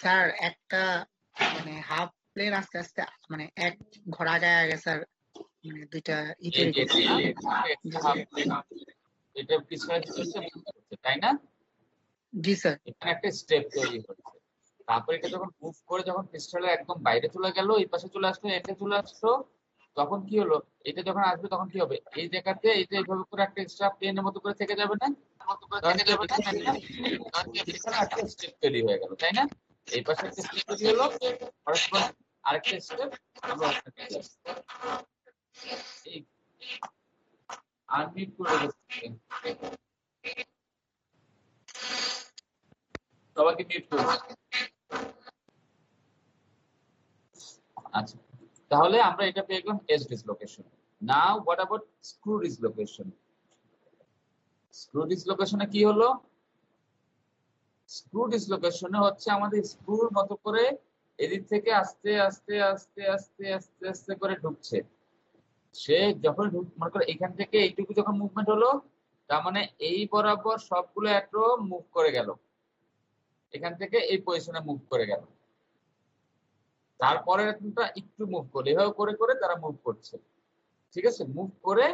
Sir একটা মানে half plane আস্তে আস্তে মানে এক ঘর আগায় আগে স্যার মানে দুইটা ই এই তৈরি যে করছে। একটা হাফ প্লেন এটা পিছনে চলছে তাই না? জি স্যার। এখানে একটা স্টেপ তৈরি হচ্ছে, তারপর এটা যখন মুভ করে যখন ক্রিস্টালের একদম বাইরে চলে গেল, এই পাশে চলে আসলো, এটা চলে আসলো, তখন কি হলো? এটা যখন আসবে তখন কি হবে? এই জায়গাতে এটা এইভাবে করে একটা এক্সট্রা প্লেনের মতো করে থেকে যাবে না? কারণ কি এখানে এখানে একটা স্টেপ তৈরি হয়ে গেল, তাই না? এই পাশে একটা স্টেপ তৈরি হলো, পরস্পর আরেকটা স্টেপ আমরা এই আনমিট করে রেখেছি। সবাইকে মিউট করে দিচ্ছি। আচ্ছা, তাহলে আমরা এটা পেয়ে গেলাম edge dislocation. Now what about screw dislocation? Screw ডিসলোকেশনে কি হলো? স্ক্রু ডিসলোকেশনে হচ্ছে আমাদের স্ক্রুর মতো করে এদিক থেকে আস্তে আস্তে আস্তে আস্তে আস্তে আস্তে করে ঢুকছে। সে যখন মনে করো এখান থেকে এইটুকু যখন মুভমেন্ট হলো, তার মানে এই বরাবর সবগুলো অ্যাটম মুভ করে গেল, এখান থেকে এই পজিশনে মুভ করে গেল, তারপরে একটু মুভ করলো, এভাবে করে করে তারা মুভ করছে। ঠিক আছে, মুভ করে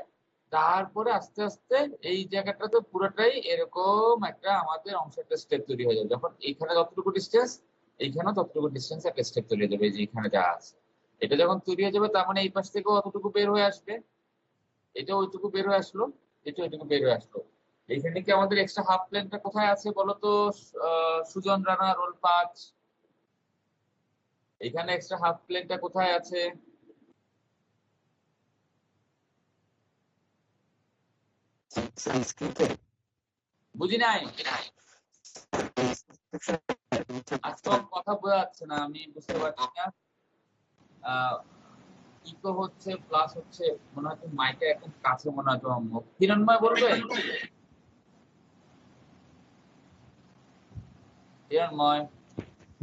তারপরে আস্তে আস্তে এই জায়গাটাতে পুরোটাই এরকম একটা আমাদের অংশ একটা স্টেপ তৈরি হয়ে যাবে। যখন এইখানে যতটুকু ডিস্টেন্স, এইখানেও ততটুকু ডিস্টেন্স একটা স্টেপ তৈরি হয়ে যাবে, এই যে এখানে যা আছে এটা যখন তৈরি হয়ে যাবে, তার মানে এই পাশ থেকেও অতটুকু বের হয়ে আসবে, এটা ওইটুকু বের হয়ে আসলো, এটা ওইটুকু বের হয়ে আসলো। এইখানে কি আমাদের এক্সট্রা হাফ প্লেনটা কোথায় আছে বলতো? সুজন রানা, রোল 5। এখানে এক্সট্রা হাফ প্লেনটা কোথায় আছে? বুঝি নাই, আজকে কথা বোঝা যাচ্ছে না, আমি বুঝতে পারছি না। ইকো হচ্ছে প্লাস হচ্ছে, মনে হয় মাইকে একদম কাছে, মনে হয় তোমার মুখ। হিরণময় বলবে? হিরণময়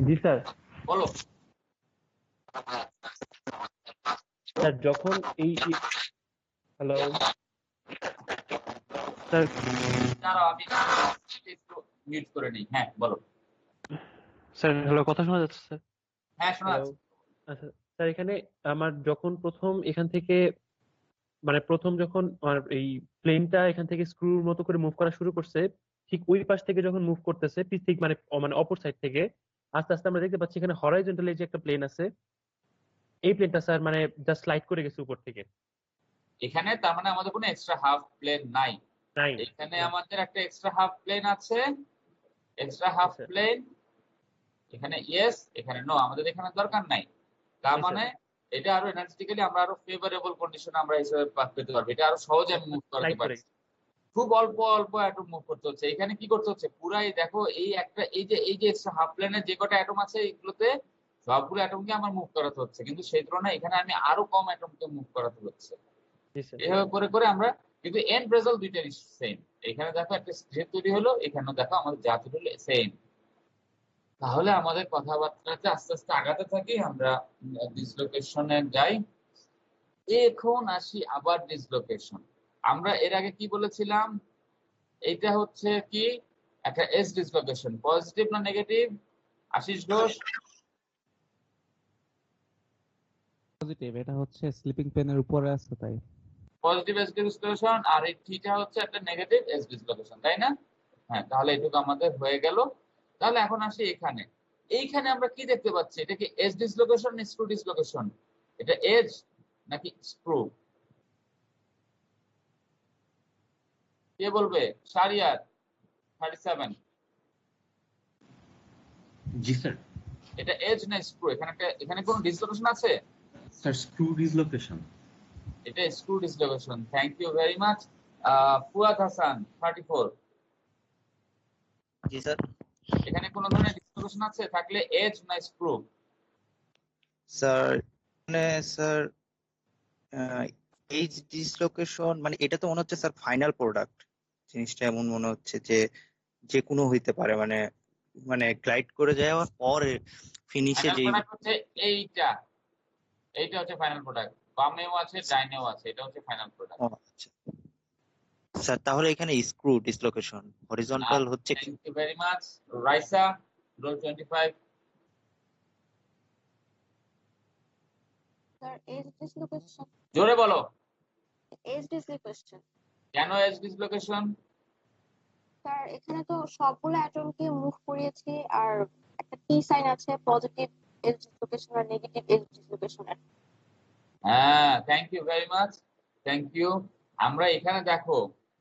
জি স্যার। বলো। স্যার যখন এই হ্যালো স্যার, দাঁড়াও আমি একটু মিউট করে নিই। হ্যাঁ বলো। স্যার হ্যালো, কথা শোনা যাচ্ছে স্যার? হ্যাঁ শোনা হ্যালো। যাচ্ছে। আচ্ছা স্যার, এখানে আমার যখন প্রথম এখান থেকে মানে প্রথম যখন আমার এই প্লেনটা এখান থেকে স্ক্রুর মতো করে মুভ করা শুরু করছে, ঠিক ওই পাশ থেকে যখন মুভ করতেছে ঠিক মানে মানে অপর সাইড থেকে আস্তে আস্তে আমরা দেখতে পাচ্ছি এখানে হরাইজন্টালি যে একটা প্লেন আছে, এই প্লেনটা স্যার মানে জাস্ট স্লাইড করে গেছে উপর থেকে। এখানে তার মানে আমাদের কোনো এক্সট্রা হাফ প্লেন নাই, নাই। এখানে আমাদের একটা এক্সট্রা হাফ প্লেন আছে। Extra half sir. প্লেন এখানে ইয়েস, এখানে নো, আমাদের এখানে দরকার নাই। তার জি স্যার। মানে এটা আরো এনার্জেটিক্যালি আমরা আরো ফেভারেবল কন্ডিশন আমরা হিসেবে পেতে পারবো, এটা আরো সহজে আমি মুভ করাতে স্লাইড করে। পারছি। খুব অল্প অল্প অ্যাটম মুভ করতে হচ্ছে। এখানে কি করতে হচ্ছে? পুরাই দেখো এই একটা এই যে হাফ প্লেনের যে কটা অ্যাটম আছে এইগুলোতে সবগুলো অ্যাটমকে আমার মুভ করাতে হচ্ছে, কিন্তু সেই তুলনায় এখানে আমি আরো কম অ্যাটমকে মুভ করাতে হচ্ছে। জি স্যার। এভাবে করে করে আমরা, কিন্তু এন্ড রেজাল্ট দুইটারই সেম। এখানে দেখো একটা স্টেপ তৈরি হলো, এখানেও দেখো আমাদের যা তৈরি হলো সেম। তাহলে আমাদের কথাবার্তাতে আস্তে আস্তে আগাতে থাকি, আমরা ডিসলোকেশনে যাই। এখন আসি আবার ডিসলোকেশন। আমরা এর আগে কি বলেছিলাম? এটা হচ্ছে কি একটা এস ডিসলোকেশন, পজিটিভ না নেগেটিভ? আশিস ঘোষ। পজিটিভ, এটা হচ্ছে স্লিপিং পেনের উপরে আছে তাই। পজিটিভ এস ডিসলোকেশন, আর এই থিটা হচ্ছে একটা নেগেটিভ এস ডিসলোকেশন, তাই না? হ্যাঁ, তাহলে এটুকু আমাদের হয়ে গেল। তাহলে এখন আসি এখানে। এইখানে আমরা কি দেখতে পাচ্ছি? এটা কি এজ ডিসলোকেশন না স্ক্রু ডিসলোকেশন? এটা এজ নাকি স্ক্রু? কে বলবে? শারিয়ার 37। জি স্যার। এটা এজ না স্ক্রু? এখানে কোনো ডিসলোকেশন আছে? Sir screw dislocation. এটা screw dislocation. Thank you very much. Fuad Hasan 34। জি স্যার। এখানে কোন ধরনের ডিসলোকেশন আছে? থাকলে এজ না স্ক্রু? স্যার মানে স্যার এই ডিসলোকেশন মানে এটা তো মনে হচ্ছে স্যার ফাইনাল প্রোডাক্ট, জিনিসটা এমন মনে হচ্ছে যে যে কোনো হইতে পারে, মানে মানে গ্লাইড করে যাওয়ার পরে ফিনিশে ফাইনাল যেই। প্রোডাক্ট হচ্ছে এইটা, এইটা হচ্ছে ফাইনাল প্রোডাক্ট। বামেও আছে ডাইনেও আছে, এটা হচ্ছে ফাইনাল প্রোডাক্ট। ও আচ্ছা স্যার, তাহলে এখানে স্ক্রু ডিসলোকেশন হরিজন্টাল হচ্ছে কি? Thank you very much. Raisa roll 25। Sir edge dislocation. জোরে বলো, এজ ডিসলোকেশন। কেন এজ ডিসলোকেশন? স্যার এখানে তো সবগুলো অ্যাটমকে মুভ করিয়েছি, আর একটা টি সাইন আছে পজিটিভ এজ ডিসলোকেশন আর নেগেটিভ এজ ডিসলোকেশন। হ্যাঁ, thank you very much, thank you. আমরা এখানে দেখো,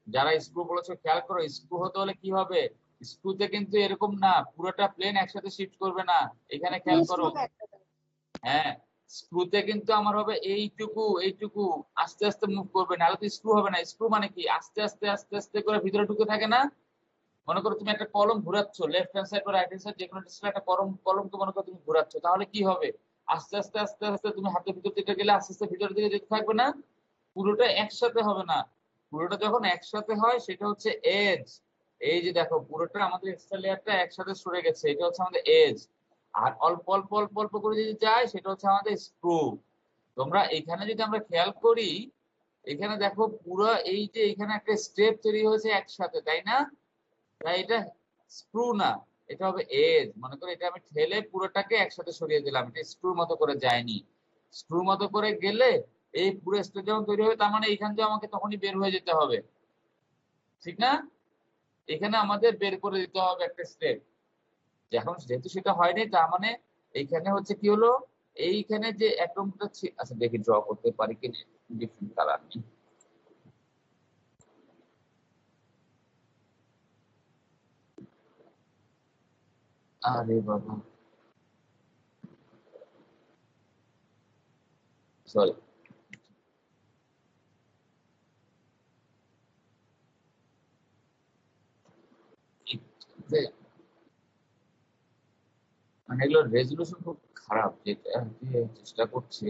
যারা স্ক্রু বলেছো খেয়াল করো, স্ক্রু হতে হলে কি হবে, স্ক্রুতে কিন্তু এরকম না পুরোটা প্লেন একসাথে শিফট করবে না। এখানে খেয়াল করো, হ্যাঁ, স্ক্রুতে কিন্তু আমার হবে এইটুকু এইটুকু আস্তে আস্তে মুভ করবে, নাহলে তো স্ক্রু হবে না। স্ক্রু মানে কি, আস্তে আস্তে আস্তে আস্তে করে ভিতরে ঢুকে থাকে না। মনে করো তুমি একটা কলম ঘোরাচ্ছ, লেফট হ্যান্ড সাইড বা রাইট হ্যান্ড সাইড যে কোনো একটা কলমকে মনে করো তুমি ঘোরাচ্ছ, তাহলে কি হবে, আস্তে আস্তে আস্তে আস্তে তুমি হাতের ভিতর দিকে গেলে আস্তে আস্তে ভিতরের দিকে যেতে থাকবে না, পুরোটা একসাথে হবে না। পুরোটা যখন একসাথে হয় সেটা হচ্ছে এজ। এই যে দেখো পুরোটা আমাদের এক্সট্রা লেয়ারটা একসাথে সরে গেছে, এটা হচ্ছে আমাদের এজ। আর অল্প অল্প অল্প অল্প করে যদি যায় সেটা হচ্ছে আমাদের স্ক্রু। তোমরা এখানে যদি আমরা খেয়াল করি, এখানে দেখো পুরো এই যে এখানে একটা স্টেপ তৈরি হয়েছে একসাথে, তাই না? তাই এটা স্ক্রু না, এটা হবে এজ। মনে করো এটা আমি ঠেলে পুরোটাকে একসাথে সরিয়ে দিলাম, এটা স্ক্রুর মতো করে যায়নি। স্ক্রু মতো করে গেলে এই পুরো স্টেপ যখন তৈরি হবে, তার মানে এখান থেকে আমাকে তখনই বের হয়ে যেতে হবে, ঠিক না? এখানে আমাদের বের করে দিতে হবে একটা স্টেপ। এখন যেহেতু সেটা হয়নি, তার মানে এইখানে হচ্ছে কি হলো, এইখানে যে অ্যাটমটা আচ্ছা দেখি ড্র করতে পারি কি ডিফারেন্ট কালার নেই। আরে বাবা, সরি। মানে এগুলো রেজলিউশন খুব খারাপ, যেটা দিয়ে চেষ্টা করছি।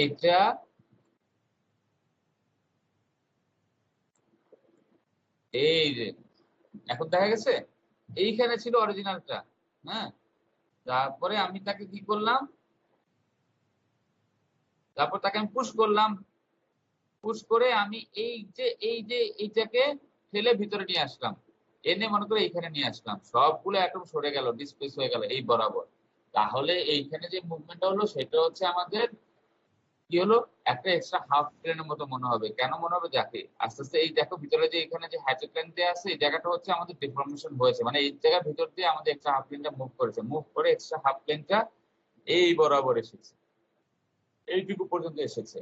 এটা এই যে এখন দেখা গেছে, এইখানে ছিল অরিজিনালটা, হ্যাঁ। তারপরে আমি তাকে কি করলাম, তারপর তাকে আমি পুশ করলাম, পুশ করে আমি এই যে এইটাকে ঠেলে ভিতরে নিয়ে আসলাম, এনে মনে করে এইখানে নিয়ে আসলাম, সবগুলো অ্যাটম সরে গেল, ডিসপ্লেস হয়ে গেল এই বরাবর। তাহলে এইখানে যে মুভমেন্টটা হলো সেটা হচ্ছে আমাদের কি হলো, একটা এক্সট্রা হাফ প্লেনের মতো মনে হবে। কেন মনে হবে, যাকে আস্তে আস্তে এই দেখো ভিতরে যে এখানে যে হ্যাচেট প্লেন দেওয়া আছে, এই জায়গাটা হচ্ছে আমাদের ডিফর্মেশন হয়েছে, মানে এই জায়গার ভিতর দিয়ে আমাদের এক্সট্রা হাফ প্লেনটা মুভ করেছে, মুভ করে এক্সট্রা হাফ প্লেনটা এই বরাবর এসেছে, এইটুকু পর্যন্ত এসেছে।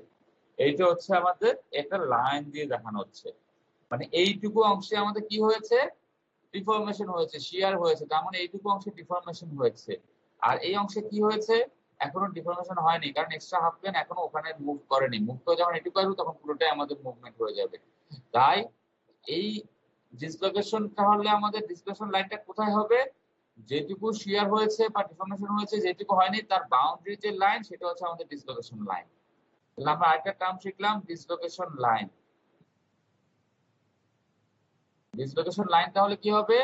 এইটা হচ্ছে আমাদের একটা লাইন দিয়ে দেখানো হচ্ছে, মানে এইটুকু অংশে আমাদের কি হয়েছে, ডিফর্মেশন হয়েছে, শিয়ার হয়েছে, তার মানে এইটুকু অংশে ডিফর্মেশন হয়েছে। আর এই অংশে কি হয়েছে, এখনো ডিফর্মেশন হয়নি, কারণ এক্সট্রা হাফ প্লেন এখনো ওখানে মুভ করেনি। মুভ করে যখন এটুকু আসবে তখন পুরোটাই আমাদের মুভমেন্ট হয়ে যাবে। তাই এই ডিসলোকেশনটা হলে আমাদের ডিসলোকেশন লাইনটা কোথায় হবে, যেটুকু শিয়ার হয়েছে বা ডিফর্মেশন হয়েছে, যেটুকু হয়নি তার বাউন্ডারি যে লাইন, সেটা হচ্ছে আমাদের ডিসলোকেশন লাইন। তাহলে আমরা আরেকটা টার্ম শিখলাম, ডিসলোকেশন লাইন। ডিসলোকেশন লাইন তাহলে কি হবে,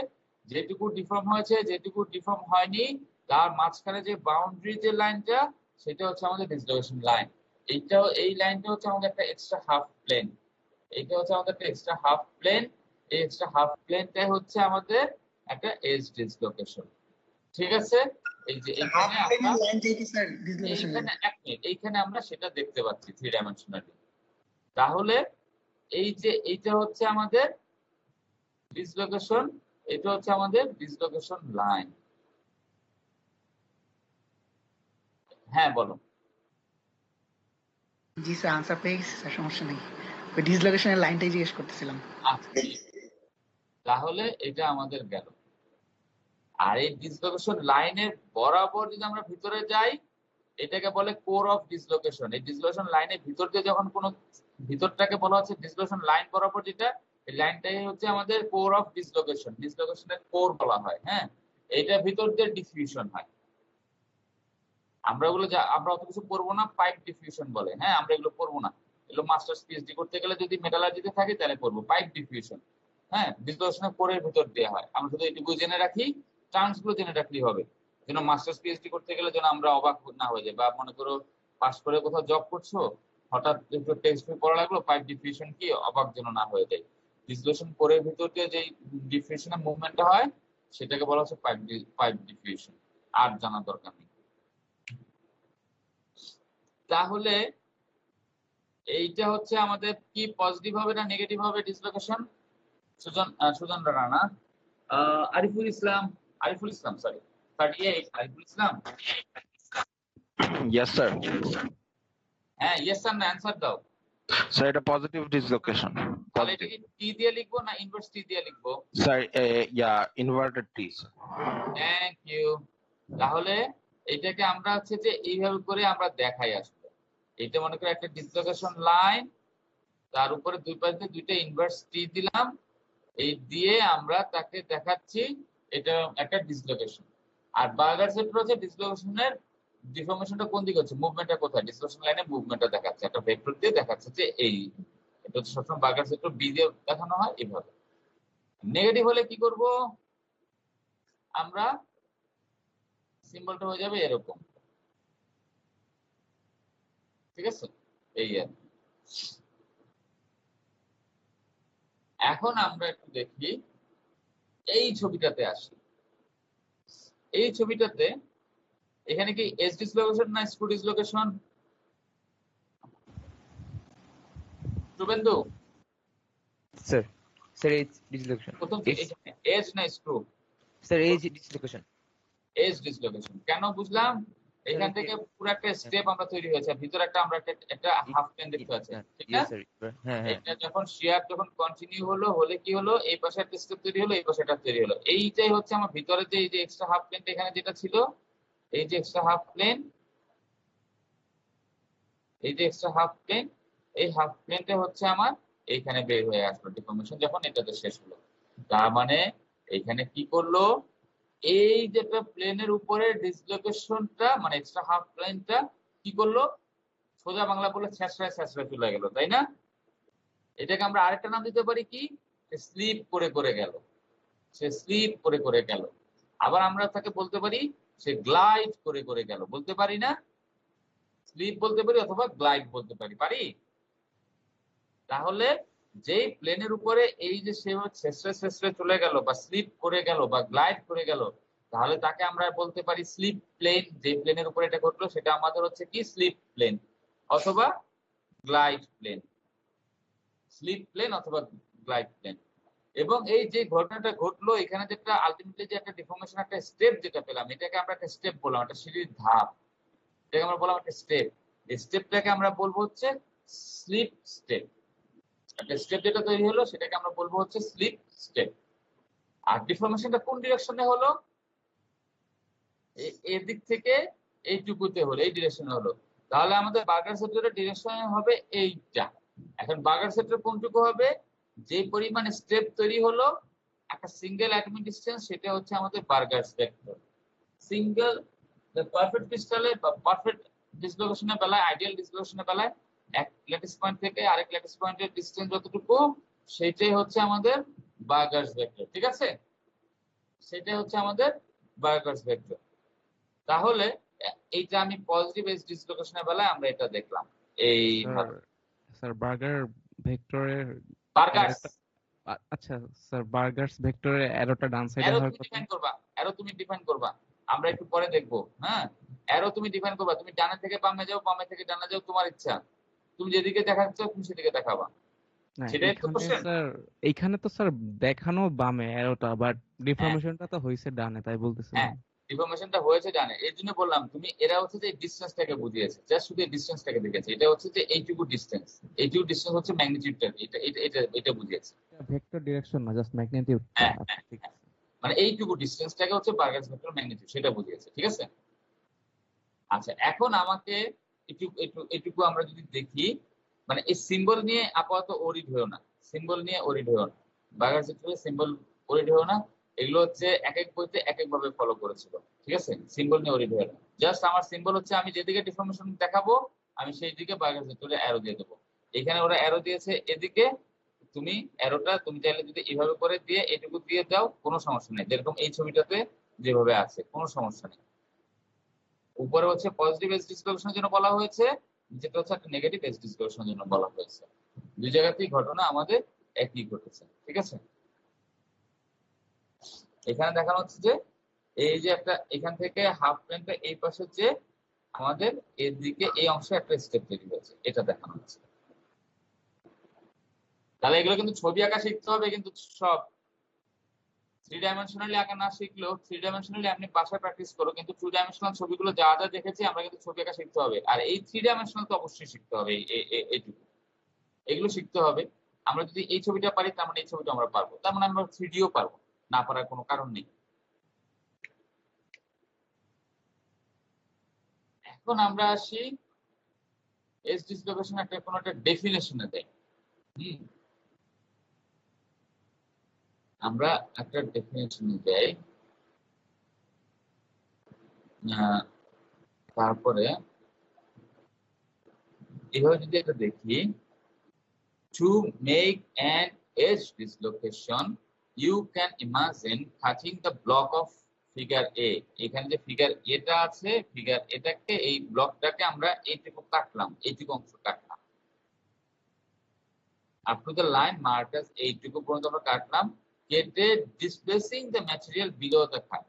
যেটুকু ডিফর্ম হয়েছে যেটুকু ডিফর্ম হয়নি তার মাঝখানে যে বাউন্ডারি যে লাইনটা, সেটা হচ্ছে আমাদের ডিসলোকেশন লাইন। এইটাও এই লাইনটা হচ্ছে আমাদের একটা এক্সট্রা হাফ প্লেন, এইটা হচ্ছে আমাদের একটা এক্সট্রা হাফ প্লেন। এই এক্সট্রা হাফ প্লেনটাই হচ্ছে আমাদের একটা এজ ডিসলোকেশন, ঠিক আছে? এই যে হাফ এইখানে প্লেনের আমরা লাইনটাই কি স্যার ডিসলোকেশন লাইন? এইখানে এক মিনিট, এইখানে আমরা সেটা দেখতে পাচ্ছি থ্রি ডাইমেনশনালি। তাহলে এই যে এইটা হচ্ছে আমাদের ডিসলোকেশন, এটা হচ্ছে আমাদের ডিসলোকেশন লাইন। হ্যাঁ বলো। জি স্যার, আনসার পেয়ে গেছি স্যার, সমস্যা নেই। ওই ডিসলোকেশনের লাইনটাই জিজ্ঞেস করতেছিলাম। আচ্ছা, তাহলে এটা আমাদের গেল। আর এই ডিসলোকেশন লাইনের বরাবর যদি আমরা ভিতরে যাই, এটাকে বলে কোর অফ ডিসলোকেশন। এই ডিসলোকেশন লাইনের ভিতর দিয়ে যখন কোনো ভিতরটাকে বলা হচ্ছে ডিসলোকেশন লাইন বরাবর, যেটা এই লাইনটাই হচ্ছে আমাদের কোর অফ ডিসলোকেশন, ডিসলোকেশনের কোর বলা হয়। হ্যাঁ, এইটা ভিতর দিয়ে ডিফিউশন হয়। আমরা আমরা অত কিছু পড়বো না, পাইপ ডিফিউশন বলে। হ্যাঁ, আমরা এগুলো পড়বো না, এগুলো মাস্টার্স পিএইচডি করতে গেলে যদি মেটালার্জিতে থাকে তাহলে পড়বো পাইপ ডিফিউশন। হ্যাঁ, ডিসলোকেশনের কোরের ভিতর দেওয়া হয়। আমরা শুধু এটুকু জেনে রাখি, টার্মস গুলো জেনে রাখলেই হবে, যেন মাস্টার্স পিএইচডি করতে গেলে যেন আমরা অবাক না হয়ে যাই। বা মনে করো পাস করে কোথাও জব করছো, হঠাৎ একটু টেক্সট বই পড়া লাগলো, পাইপ ডিফিউশন কি, অবাক যেন না হয়ে যায়। ডিসলোকেশন কোরের ভিতর দিয়ে যে ডিফিউশনের মুভমেন্টটা হয় সেটাকে বলা হচ্ছে পাইপ ডিফিউশন। আর জানার দরকার নেই। তাহলে এইটা হচ্ছে আমাদের কি পজিটিভ হবে না নেগেটিভ হবে dislocation? Sujan Rana, Ariful Islam sorry 38 Ariful Islam. Yes, sir. হ্যাঁ ইয়েস স্যার না অ্যানসার দাও। Sir, এটা positive dislocation. তাহলে Positive. এটাকে টি দিয়ে লিখবো না ইনভার্স টি দিয়ে লিখবো? Sir, yeah, inverted T, sir. Thank you. তাহলে এটাকে আমরা হচ্ছে যে এইভাবে করে আমরা দেখাই আসলে। এটা মনে করে একটা ডিসলোকেশন লাইন, তার উপরে দুই পাশে দুইটা ইনভার্স টি দিলাম, এই দিয়ে আমরা তাকে দেখাচ্ছি এটা একটা ডিসলোকেশন। আর বার্গার সেক্টর হচ্ছে ডিসলোকেশনের ডিফর্মেশনটা কোন দিকে হচ্ছে, মুভমেন্টটা কোথায়, ডিসলোকেশন লাইনে মুভমেন্টটা দেখাচ্ছে একটা ভেক্টর দিয়ে দেখাচ্ছে যে এই এটা হচ্ছে সবসময় বার্গার সেক্টর বি দিয়ে দেখানো হয় এইভাবে। নেগেটিভ হলে কি করব আমরা, সিম্বলটা হয়ে যাবে এরকম, ঠিক আছে? এই আর এখন আমরা একটু দেখি এই ছবিটাতে আসি। এই ছবিটাতে এখানে কি এজ ডিসলোকেশন না screw dislocation? Suvendu sir edge dislocation. প্রথম এজ না screw? Sir edge dislocation. Edge dislocation কেন বুঝলাম? এখান থেকে পুরো একটা স্টেপ আমরা তৈরি হয়েছে, ভিতরে একটা আমরা একটা হাফ প্লেন দেখতে পাচ্ছি, ঠিক না? এটা যখন শিয়ার যখন কন্টিনিউ হলে কি হলো, এই পাশে একটা স্টেপ তৈরি হলো, এই পাশে একটা তৈরি হলো। এইটাই হচ্ছে আমার ভিতরে যে এই যে এক্সট্রা হাফ প্লেনটা এখানে যেটা ছিল, এই যে এক্সট্রা হাফ প্লেন, এই যে এক্সট্রা হাফ প্লেন, এই হাফ প্লেনটা হচ্ছে আমার এইখানে বের হয়ে আসলো ডিফর্মেশন যখন এটাতে শেষ হলো। তার মানে এইখানে কি করলো, এই যেটা প্লেনের উপরে ডিসলোকেশনটা মানে এক্সট্রা হাফ প্লেনটা কি করলো, সোজা বাংলা বলে ছেঁচড়ায় চলে গেল, তাই না? এটাকে আমরা আরেকটা নাম দিতে পারি কি, স্লিপ করে করে গেল, সে স্লিপ করে করে গেল। আবার আমরা তাকে বলতে পারি সে গ্লাইড করে করে গেল, বলতে পারি না? স্লিপ বলতে পারি অথবা গ্লাইড বলতে পারি, পারি? তাহলে যেই প্লেনের উপরে এই যে সে ছেঁচড়ে চলে গেল বা স্লিপ করে গেল বা গ্লাইড করে গেল, তাহলে তাকে আমরা বলতে পারি স্লিপ প্লেন। যে প্লেনের উপরে এটা ঘটলো সেটা আমাদের হচ্ছে কি স্লিপ প্লেন অথবা গ্লাইড প্লেন, স্লিপ প্লেন অথবা গ্লাইড প্লেন। এবং এই যে ঘটনাটা ঘটলো এখানে যেটা আলটিমেটলি যে একটা ডিফর্মেশন একটা স্টেপ যেটা পেলাম, এটাকে আমরা একটা স্টেপ বললাম, একটা সিঁড়ির ধাপ, এটাকে আমরা বললাম একটা স্টেপ। এই স্টেপটাকে আমরা বলবো হচ্ছে স্লিপ স্টেপ। একটা স্টেপ যেটা তৈরি হলো সেটাকে আমরা বলবো হচ্ছে স্লিপ স্টেপ। আর ডিফর্মেশনটা কোন ডিরেকশনে হলো, এর দিক থেকে এইটুকুতে হলো, এই ডিরেকশনে হলো। তাহলে আমাদের বার্গার সেক্টরের ডিরেকশন হবে এইটা। এখন বার্গার সেক্টর কোনটুকু হবে, যে পরিমাণ স্টেপ তৈরি হলো একটা সিঙ্গেল অ্যাটমিক ডিসটেন্স, সেটা হচ্ছে আমাদের বার্গার সেক্টর। সিঙ্গেল পারফেক্ট ক্রিস্টালে বা পারফেক্ট ডিসলোকেশনের বেলায়, আইডিয়াল ডিসলোকেশনের বেলায় এক ল্যাটিস পয়েন্ট থেকে আরেক ল্যাটিস পয়েন্টের ডিসটেন্স যতটুকু, সেটাই হচ্ছে আমাদের বার্গার্স ভেক্টর, ঠিক আছে? সেটাই হচ্ছে আমাদের বার্গার্স ভেক্টর। তাহলে এইটা আমি পজিটিভ এজ ডিসলোকেশনের বেলায় আমরা এটা দেখলাম। এই স্যার বার্গার ভেক্টরের বার্গার্স, আচ্ছা স্যার বার্গার্স ভেক্টরের অ্যারোটা ডান সাইডে অ্যারো হওয়ার তুমি কথা। ডিফাইন করবা, অ্যারো তুমি ডিফাইন করবা, আমরা একটু পরে দেখবো। হ্যাঁ, অ্যারো তুমি ডিফাইন করবা, তুমি ডানে থেকে বামে যাও, বামে থেকে ডানে যাও, তোমার ইচ্ছা, তুমি যেদিকে দেখাচ্ছ তুমি সেদিকে দেখাবা। না সেটাই তো এখানে কোশ্চেন। স্যার, এইখানে তো স্যার দেখানো বামে অ্যারোটা, বাট ডিফরমেশনটা তো হইছে ডানে, তাই বলতেছিলাম। হ্যাঁ, ডিফর্মেশনটা হয়েছে জানে, এই জন্য বললাম তুমি, এরা হচ্ছে যে ডিসটেন্সটাকে বুঝিয়েছে, জাস্ট শুধু ডিসটেন্সটাকে দেখেছে। এটা হচ্ছে যে এইটুকু ডিসটেন্স হচ্ছে ম্যাগনিটিউডটা, এটা বুঝিয়েছে। ভেক্টর ডিরেকশন না, জাস্ট ম্যাগনিটিউড। হ্যাঁ, মানে এইটুকু ডিসটেন্সটাকে হচ্ছে বার্গার ভেক্টর ম্যাগনিটিউড, সেটা বুঝিয়েছে, ঠিক আছে? আচ্ছা, এখন আমাকে এটুকু আমরা যদি দেখি, মানে এই সিম্বল নিয়ে আপাতত ওরিড হয়েও না, সিম্বল নিয়ে ওরিড হয়েও না, বার্গার ভেক্টরের সিম্বল ওরিড হয়েও না। এগুলো হচ্ছে এক এক বইতে এক এক ভাবে ফলো করেছিল, ঠিক আছে? সিম্বল নিয়ে ওরিড হয়ে না, জাস্ট আমার সিম্বল হচ্ছে আমি যেদিকে ডিফর্মেশন দেখাবো আমি সেই দিকে বার্গার ভেক্টরে অ্যারো দিয়ে দেবো। এখানে ওরা অ্যারো দিয়েছে এদিকে, তুমি অ্যারোটা তুমি চাইলে যদি এইভাবে করে দিয়ে এটুকু দিয়ে দাও, কোনো সমস্যা নেই, যেরকম এই ছবিটাতে যেভাবে আছে, কোনো সমস্যা নেই। উপরে হচ্ছে পজিটিভ এজ ডিসলোকেশনের জন্য বলা হয়েছে, যেটা হচ্ছে একটা নেগেটিভ এজ ডিসলোকেশনের জন্য বলা হয়েছে। দুই জায়গাতেই ঘটনা আমাদের একই ঘটেছে। ঠিক আছে, এখানে দেখানো হচ্ছে যে এই যে একটা এখান থেকে হাফ প্লেনটা এই পাশে যে আমাদের এর দিকে এই অংশে একটা স্টেপ তৈরি হয়েছে, এটা দেখানো হচ্ছে। তাহলে এগুলো কিন্তু ছবি আঁকা শিখতে হবে, কিন্তু সব 3 ডাইমেনশনালি আঁকা না শিখলেও 3 ডাইমেনশনালি আপনি বাসায় প্র্যাকটিস করো, কিন্তু 2 ডাইমেনশনাল ছবিগুলো যা যা দেখেছি আমরা কিন্তু ছবি আঁকা শিখতে হবে। আর এই 3 ডাইমেনশনাল তো অবশ্যই শিখতে হবে, এইটুকু এগুলো শিখতে হবে। আমরা যদি এই ছবিটা পারি তার মানে এই ছবিটা আমরা পারবো, তার মানে আমরা 3Dও পারবো, না পারার কোনো কারণ নেই। এখন আমরা আসি এজ ডিসলোকেশন একটা কোনো একটা ডেফিনেশনে দেই। আমরা একটা ডেফিনেশনে দেই, তারপরে এভাবে যদি এটা দেখি, to make an edge dislocation you can imagine cutting the block of figure A। এখানে যে ফিগার এটা আছে, ফিগার এটাকে এই ব্লকটাকে আমরা এইটুকু কাটলাম, এইটুকু অংশ কাটলাম, up to the line marked as এইটুকু পর্যন্ত আমরা কাটলাম, কেটে displacing the material below the cut,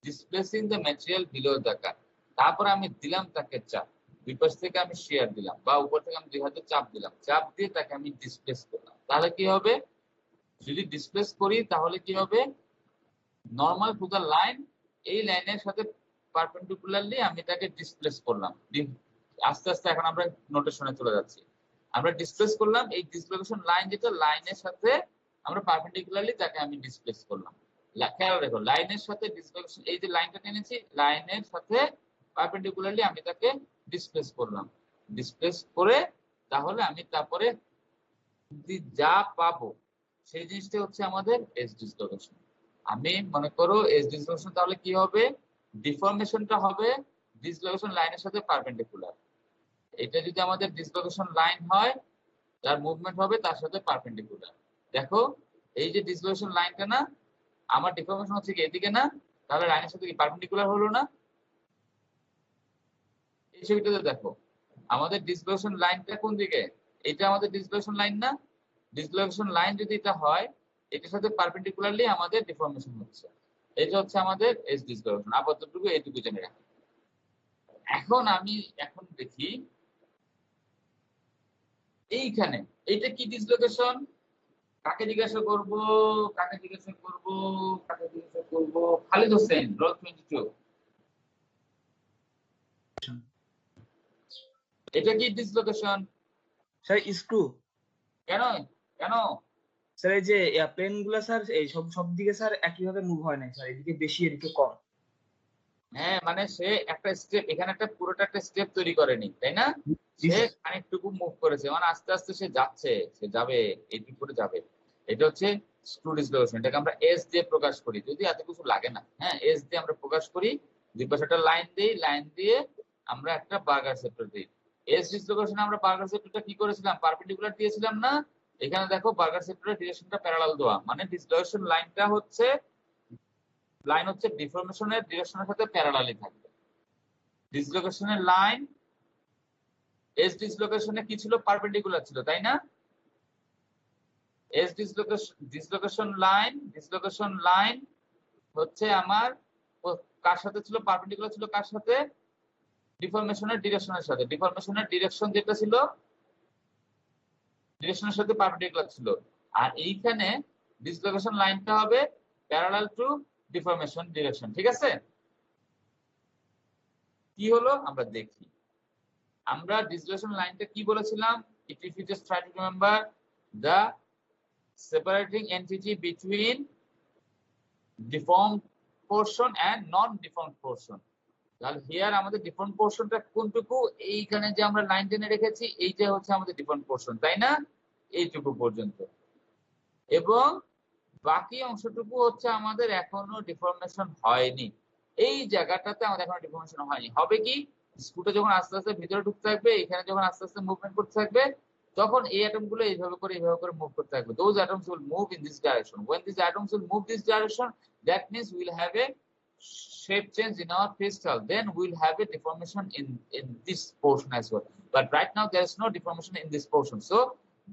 displacing the material below the cut. তারপর আমি দিলাম তাকে চাপ, দুই পাশ থেকে আমি শেয়ার দিলাম বা উপর থেকে আমি দুই হাতে চাপ দিলাম, চাপ দিয়ে তাকে আমি ডিসপ্লেস করলাম। তাহলে কি হবে, যদি ডিসপ্লেস করি তাহলে কি হবে, নরমাল টু দ্য লাইন, এই লাইনের সাথে পারপেন্ডিকুলারলি আমি তাকে ডিসপ্লেস করলাম। আস্তে আস্তে এখন আমরা নোটেশনে চলে যাচ্ছি। আমরা ডিসপ্লেস করলাম, এই ডিসলোকেশন লাইন যেটা, লাইনের সাথে আমরা পারপেন্ডিকুলারলি তাকে আমি ডিসপ্লেস করলাম। খেয়াল রেখো, লাইনের সাথে ডিসলোকেশন, এই যে লাইনটা টেনেছি, লাইনের সাথে পারপেন্ডিকুলারলি আমি তাকে ডিসপ্লেস করলাম। ডিসপ্লেস করে তাহলে আমি তারপরে যা পাবো সেই জিনিসটা হচ্ছে আমাদের এজ ডিসলোকেশন। আমি মনে করো এজ ডিসলোকেশন তাহলে কি হবে, ডিফর্মেশনটা হবে ডিসলোকেশন লাইনের সাথে পারপেন্ডিকুলার। এটা যদি আমাদের ডিসলোকেশন লাইন হয়, তার মুভমেন্ট হবে তার সাথে পারপেন্ডিকুলার। দেখো এই যে ডিসলোকেশন লাইনটা না, আমার ডিফর্মেশন হচ্ছে কি এদিকে না, তাহলে লাইনের সাথে কি পারপেন্ডিকুলার হলো না? এই ছবিটাতে দেখো আমাদের ডিসলোকেশন লাইনটা কোন দিকে, এটা আমাদের ডিসলোকেশন লাইন না? ডিসলোকেশন লাইন যদি এটা হয়, এটার সাথে পারপেন্ডিকুলারলি আমাদের ডিফর্মেশন হচ্ছে, এটা হচ্ছে আমাদের এজ ডিসলোকেশন। আপাততটুকু এইটুকু জেনে রাখি। এখন আমি দেখি এইখানে এইটা কি ডিসলোকেশন, কাকে জিজ্ঞাসা করব, কাকে জিজ্ঞাসা করব, কাকে জিজ্ঞাসা করব, খালিদ হোসেন, রোল 22। এটা কি ডিসলোকেশন? Sir screw. কেন কেন স্যার এই যে প্লেন গুলো স্যার এই সব দিকে স্যার একইভাবে মুভ হয় না স্যার, এদিকে বেশি এদিকে কম। হ্যাঁ, মানে সে একটা স্টেপ, এখানে একটা পুরোটা একটা স্টেপ তৈরি করেনি, তাই না? সে খানিকটুকু মুভ করেছে, মানে আস্তে আস্তে সে যাচ্ছে, সে যাবে, এইটুকু করে যাবে। এটা হচ্ছে স্ক্রু ডিসলোকেশন। এটাকে আমরা এস দিয়ে প্রকাশ করি, যদি এত কিছু লাগে না। হ্যাঁ, এস দিয়ে আমরা প্রকাশ করি, দুই পাশে একটা লাইন দিই, লাইন দিয়ে আমরা একটা বার্গার সেক্টর দিই। এস ডিসলোকেশন আমরা বার্গার সেক্টরটা কি করেছিলাম, পারপেন্ডিকুলার দিয়েছিলাম না? এখানে দেখো বার্গার সেক্টরের ডিরেকশনটা প্যারালাল দেওয়া, মানে ডিসলোকেশন লাইনটা হচ্ছে ডিফর্মেশনের ডিরেকশনের সাথে প্যারালালি থাকবে। ডিসলোকেশনের লাইন এস ডিসলোকেশনে কি ছিল, পারপেন্ডিকুলার ছিল, তাই না? এস ডিসলোকেশন লাইন হচ্ছে আমার কার সাথে ছিল, পারপেন্ডিকুলার ছিল কার সাথে, ডিফর্মেশনের ডিরেকশনের সাথে। ডিফর্মেশনের ডিরেকশন যেটা ছিল ডিরেকশনের সাথে পারপেন্ডিকুলার ছিল, আর এইখানে ডিসলোকেশন লাইনটা হবে প্যারালাল টু ডিফর্মেশন ডিরেকশন। ঠিক আছে, কি হলো আমরা দেখি। আমরা ডিসলোকেশন লাইনটা কি বলেছিলাম, if you just try to remember the separating entity between deformed portion and non-deformed portion। তাহলে হিয়ার আমাদের ডিফর্মড পোরশনটা কোনটুকু, এইখানে যে আমরা লাইন টেনে রেখেছি এইটা হচ্ছে আমাদের ডিফর্মড পোরশন, তাই না? এইটুকু পর্যন্ত, এবং বাকি অংশটুকু হচ্ছে আমাদের এখনো ডিফর্মেশন হয়নি। এই জায়গাটাতে আমাদের এখনো ডিফর্মেশন হয়নি। হবে কি, স্ক্রুটা যখন আস্তে আস্তে ভিতরে ঢুকতে থাকবে, এখানে যখন আস্তে আস্তে মুভমেন্ট করতে থাকবে, তখন এই অ্যাটম গুলো এইভাবে করে মুভ করতে থাকবে। Those atoms will move in this direction. When these atoms will move this direction, that means we'll have a shape change in our crystal. Then we'll have a deformation in this portion as well. But right now there is no deformation in this portion. So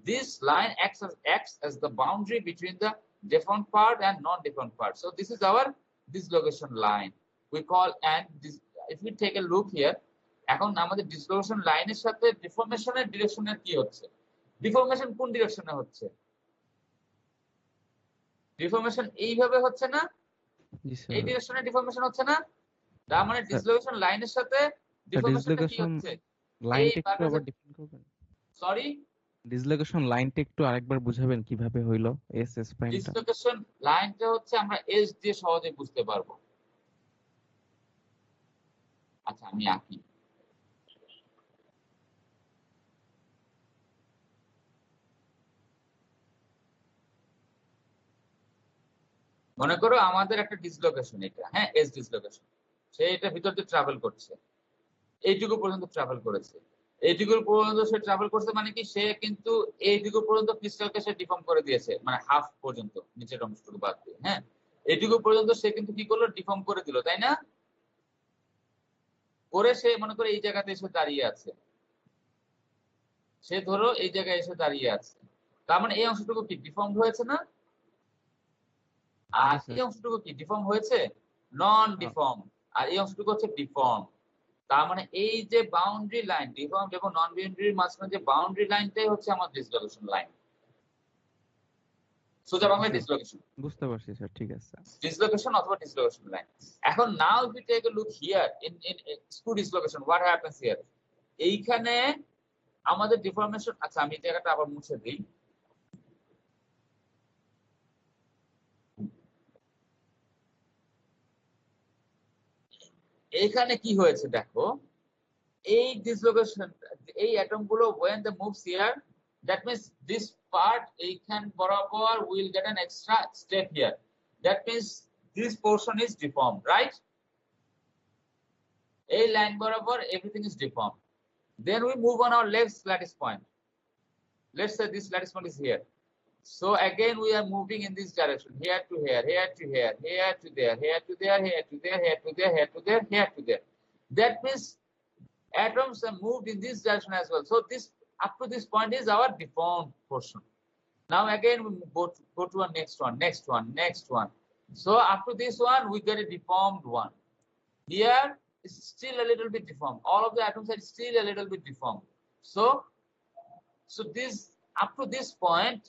this line acts as the boundary between the deformed part and non-deformed part. So this is our dislocation line. We call, and this, if we take a look here, এখন আমাদের dislocation লাইনের সাথে ডিফর্মেশনের ডিরেকশনের কি হচ্ছে? Deformation কোন ডিরেকশনে হচ্ছে? Deformation এইভাবে হচ্ছে না, জি এই স্যার। ডিরেকশনে ডিফর্মেশন হচ্ছে না, তার মানে ডিসলোকেশন লাইনের সাথে ডিফর্মেশনটা কি ডিসলোকেশন হচ্ছে? লাইনটা এই একটু আবার ডিফাইন করবেন? সরি, ডিসলোকেশন লাইনটা একটু আরেকবার বুঝাবেন কিভাবে হইলো এস এস প্রাইমটা? ডিসলোকেশন লাইনটা হচ্ছে আমরা এস দিয়ে সহজে বুঝতে পারবো। আচ্ছা আমি আঁকি। মনে করো আমাদের একটা ডিসলোকেশন, এটা হ্যাঁ এস ডিসলোকেশন, সে এটা ভিতর দিয়ে ট্রাভেল করছে, এইটুকু পর্যন্ত ট্রাভেল করেছে, এইটুকু পর্যন্ত সে ট্রাভেল করছে, মানে কি সে কিন্তু এইটুকু পর্যন্ত ক্রিস্টালকে সে ডিফর্ম করে দিয়েছে, মানে হাফ পর্যন্ত নিচের অংশটুকু বাদ দিয়ে, হ্যাঁ এইটুকু পর্যন্ত সে কিন্তু কি করলো, ডিফর্ম করে দিল, তাই না? করে সে মনে করে এই জায়গাতে এসে দাঁড়িয়ে আছে, সে ধরো এই জায়গায় এসে দাঁড়িয়ে আছে, তার মানে এই অংশটুকু কি ডিফর্ম হয়েছে না? আর এই অংশটুকু কি ডিফর্ম হয়েছে? নন ডিফর্ম। আর এই অংশটুকু হচ্ছে ডিফর্ম। তার মানে এই যে বাউন্ডারি লাইন, ডিফর্ম এবং নন বাউন্ডারির মাঝখানে যে বাউন্ডারি লাইনটাই হচ্ছে আমার ডিসলোকেশন লাইন। সোজা বাংলায় ডিসলোকেশন। বুঝতে পারছি স্যার, ঠিক আছে। ডিসলোকেশন অথবা ডিসলোকেশন লাইন। এখন now if you take a look here in screw dislocation, what happens here? এইখানে আমাদের ডিফর্মেশন, আচ্ছা আমি এই জায়গাটা আবার মুছে দিই। এইখানে কি হয়েছে দেখো, এই ডিসলোকেশন, এই অ্যাটম গুলো when they moves here, that means this part এইখান বরাবর will get an extra step here, that means this portion is deformed, right? এই লাইন বরাবর everything is deformed. Then we move on our left lattice point. Let's say this lattice point is here. So again we are moving in this direction, here to here, here to here, here to there, here to there, here to there, here to there, here to there, here to there. That means atoms are moved in this direction as well. So this up to this point is our deformed portion. Now again we go to our next one, next one, next one. So up to this one we get a deformed one. Here is still a little bit deformed. All of the atoms are still a little bit deformed. So this up to this point,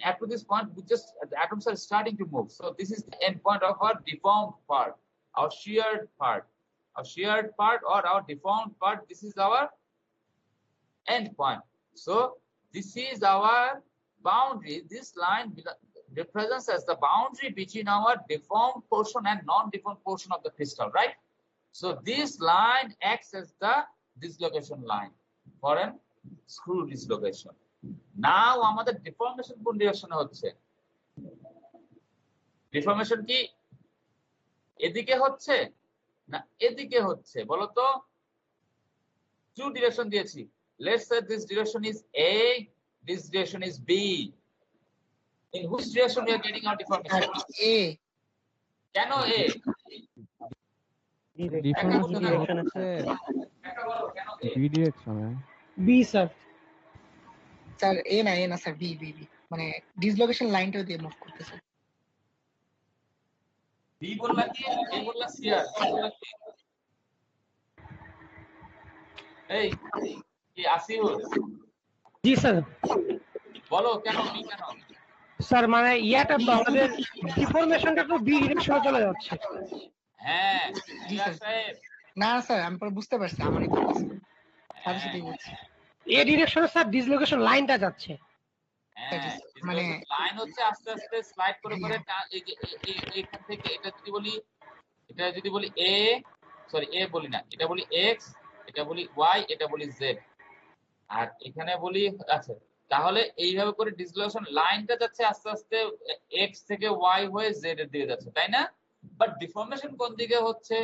up to this point, the atoms are starting to move. So this is the end point of our deformed part, our sheared part, or our deformed part. This is our end point. So this is our boundary. This line represents as the boundary between our deformed portion and non-deformed portion of the crystal, right? So this line acts as the dislocation line for a screw dislocation. Now আমাদের deformation কোন ডিরেকশনে হচ্ছে? Deformation কি এদিকে হচ্ছে না এদিকে হচ্ছে বলো তো? two direction দিয়েছি। Let's say this direction is A, this direction is B. In which direction we are getting our deformation? A. কেন A? ডিফর্মেশন ডিরেকশন আছে বি ডিরেকশনে। B sir. স্যার এ না স্যার, বি মানে dislocation লাইনটা দিয়ে move করতেছে। B বললা কি? এ বললা সিআর, বললা কি? এই কি আসিফুল? জি স্যার। বলো কেন বি কেন? স্যার মানে ইয়াটা তো আমাদের ডিফরমেশনটা তো বি ডিরেকশনে চলে যাচ্ছে। হ্যাঁ সিআর সাহেব। না স্যার আমি পরে বুঝতে পারছি, আমারই বলছি সাথে সাথেই বলছি। এ ডিরেকশনে স্যার ডিসলোকেশন লাইনটা যাচ্ছে। মানে লাইন হচ্ছে আস্তে আস্তে স্লাইড করে করে এখান থেকে এটা যদি বলি এ, সরি এ বলি না, এটা বলি এক্স, এটা বলি ওয়াই, এটা বলি জেড, আর এখানে বলি আচ্ছা, তাহলে এইভাবে করে ডিসলোকেশন লাইনটা যাচ্ছে আস্তে আস্তে এক্স থেকে ওয়াই হয়ে জেড এর দিকে যাচ্ছে, তাই না? বাট ডিফর্মেশন কোন দিকে হচ্ছে?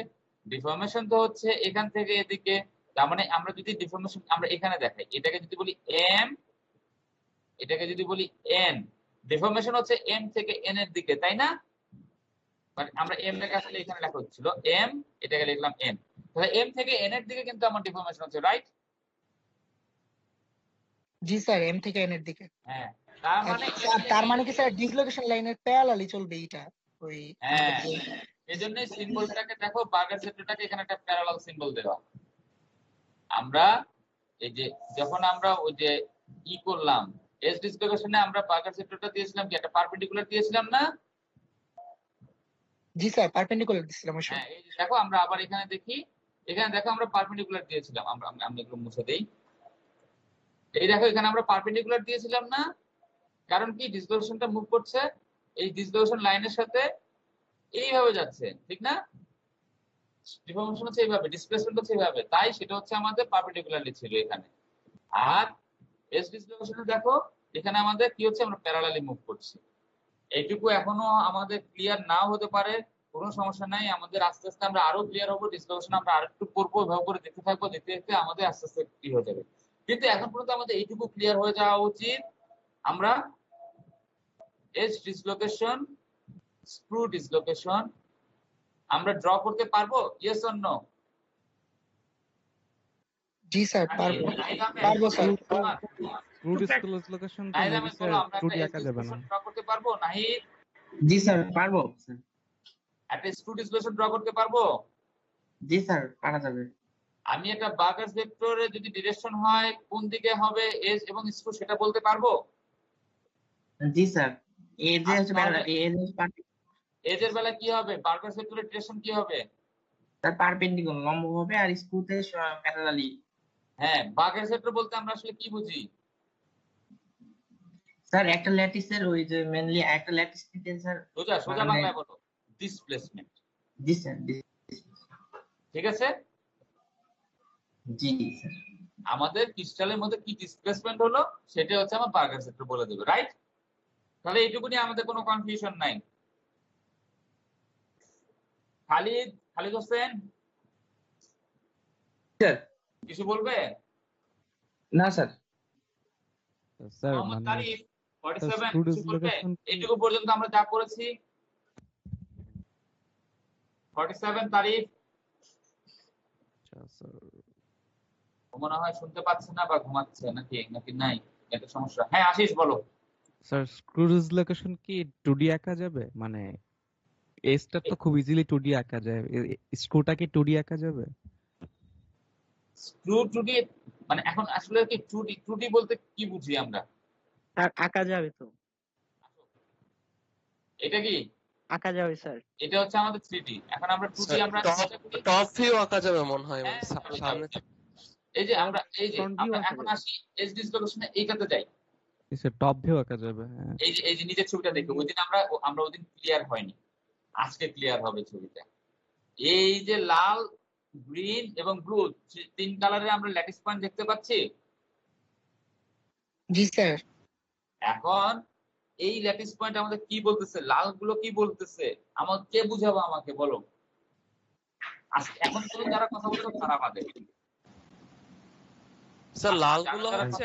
ডিফর্মেশন তো হচ্ছে এখান থেকে এদিকে। তার মানে আমরা যদি ডিফর্মেশন আমরা এখানে দেখাই, এটাকে যদি বলি এম, এটাকে যদি বলি এন, ডিফর্মেশন হচ্ছে এম থেকে এন এর দিকে, তাই না? মানে আমরা এম লেখা আসলে এখানে লেখা হচ্ছিল এম, এটাকে লিখলাম এন, তাহলে এম থেকে এন এর দিকে কিন্তু আমার ডিফর্মেশন হচ্ছে, রাইট? জি স্যার, এম থেকে এন এর দিকে। হ্যাঁ, তার মানে তার মানে কি স্যার ডিসলোকেশন লাইনের প্যারালালি চলবে এইটা ওই হ্যাঁ, এজন্য সিম্বলটাকে দেখো, বার্গার সেক্টরটাকে এখানে একটা প্যারালাল সিম্বল দেওয়া। আমরা এই যে যখন আমরা ওই যে করলাম এস ডিসলোকেশনে, আমরা বার্গার সেক্টরটা দিয়েছিলাম কি একটা পারপেন্ডিকুলার দিয়েছিলাম না? জি স্যার, পারপেন্ডিকুলার দিছিলাম ওই হ্যাঁ, সময়। এই যে দেখো আমরা আবার এখানে দেখি, এখানে দেখো আমরা পারপেন্ডিকুলার দিয়েছিলাম। আমরা এগুলো মুছে দেই। এই দেখো এখানে আমরা পারপেন্ডিকুলার দিয়েছিলাম না? কারণ কি, ডিসলোকেশনটা মুভ করছে এই ডিসলোকেশন লাইনের সাথে এইভাবে যাচ্ছে, ঠিক না? ডিফর্মেশন হচ্ছে এইভাবে, ডিসপ্লেসমেন্ট হচ্ছে এইভাবে, তাই সেটা হচ্ছে আমাদের পারপেন্ডিকুলারলি ছিল এখানে। আর এস ডিসলোকেশনে দেখো এখানে আমাদের কি হচ্ছে, আমরা প্যারালালি মুভ করছি। এইটুকু এখনো আমাদের ক্লিয়ার নাও হতে পারে, কোনো সমস্যা নাই। আমাদের আস্তে আস্তে আমরা আরো ক্লিয়ার হবো, ডিসকাশন আমরা আরেকটু করবো, এভাবে করে দেখতে থাকবো, দেখতে দেখতে আমাদের আস্তে আস্তে ক্লিয়ার হয়ে যাবে। কিন্তু এখন পর্যন্ত আমাদের এইটুকু ক্লিয়ার হয়ে যাওয়া উচিত, আমরা এজ ডিসলোকেশন, স্ক্রু ডিসলোকেশন আমরা ড্র করতে পারবো, ইয়েস অর নো? জি স্যার, পারবো স্যার। স্ক্রু ডিসলোকেশন তো মেবি স্যার 2D আঁকা যাবে না। ড্র করতে পারবো নাহি? জি স্যার, পারবো স্যার। একটা স্ক্রু ডিসলোকেশন ড্র করতে পারবো? জি স্যার, পারা যাবে। আমি একটা বার্গার ভেক্টরে যদি ডিরেকশন হয় কোন দিকে হবে এজ এবং স্ক্রু, সেটা বলতে পারবো? জি স্যার, এজ হচ্ছে এজের বেলা কি হবে, বার্গার ভেক্টরের ডিরেকশন কি হবে? তার পারপেন্ডিকুলার লম্ব হবে, আর স্ক্রুতে প্যারালালি। হ্যাঁ, বার্গার ভেক্টর বলতে আমরা আসলে কি বুঝি স্যার? একটা ল্যাটিসের ওই যে মেইনলি একটা ল্যাটিস নিতে স্যার, সোজা বাংলায় বলো, ডিসপ্লেসমেন্ট। জি স্যার, ঠিক আছে? জি স্যার। আমাদের ক্রিস্টালের মধ্যে কি ডিসপ্লেসমেন্ট হলো সেটা হচ্ছে আমার বার্গার ভেক্টর বলে দেবে, রাইট? তাহলে এইটুকু নিয়ে আমাদের কোনো কনফিউশন নাই। খালিদ হোসেন স্যার কিছু বলবে? না স্যার। স্যার মোহাম্মদ মানে তারিফ 47 স্ক্রু কিছু বলবে? ডিসলোকেশন এইটুকু পর্যন্ত আমরা যা করেছি। 47 তারিফ মনে হয় শুনতে পাচ্ছে না বা ঘুমাচ্ছে নাকি নাই, এটা সমস্যা। হ্যাঁ আশিস বলো। স্যার স্ক্রু ডিসলোকেশন কি 2D আঁকা যাবে? মানে এসটা তো খুব ইজিলি 2D আঁকা যায়, স্ক্রুটা কি 2D আঁকা যাবে? স্ক্রু 2D মানে এখন আসলে কি 2D বলতে কি বুঝি আমরা? আঁকা যাবে তো, এটা কি আঁকা যাবে স্যার। এটা হচ্ছে আমাদের 3D। এখন আমরা 2D আমরা টপ ভিউ আঁকা যাবে মনে হয় সামনে। এই যে আমরা এখন আসি এজ ডিসলোকেশনে, এইটাতে যাই। স্যার টপ ভিউ আঁকা যাবে। হ্যাঁ, এই যে নিচের ছবিটা দেখো, ওইদিন আমরা ওইদিন ক্লিয়ার হয়নি, আজকে ক্লিয়ার হবে ছবিটা। এই যে লাল, গ্রিন এবং ব্লু তিন কালারে আমরা ল্যাটিস পয়েন্ট দেখতে পাচ্ছি। জি স্যার। এখন এই ল্যাটিস পয়েন্ট আমাদের কি বলতেছে, লাল গুলো কি বলতেছে, আমাকে কে বুঝাবো, আমাকে বলো। এখন তো যারা কথা বলছো তারা বাদে। স্যার লালগুলো হচ্ছে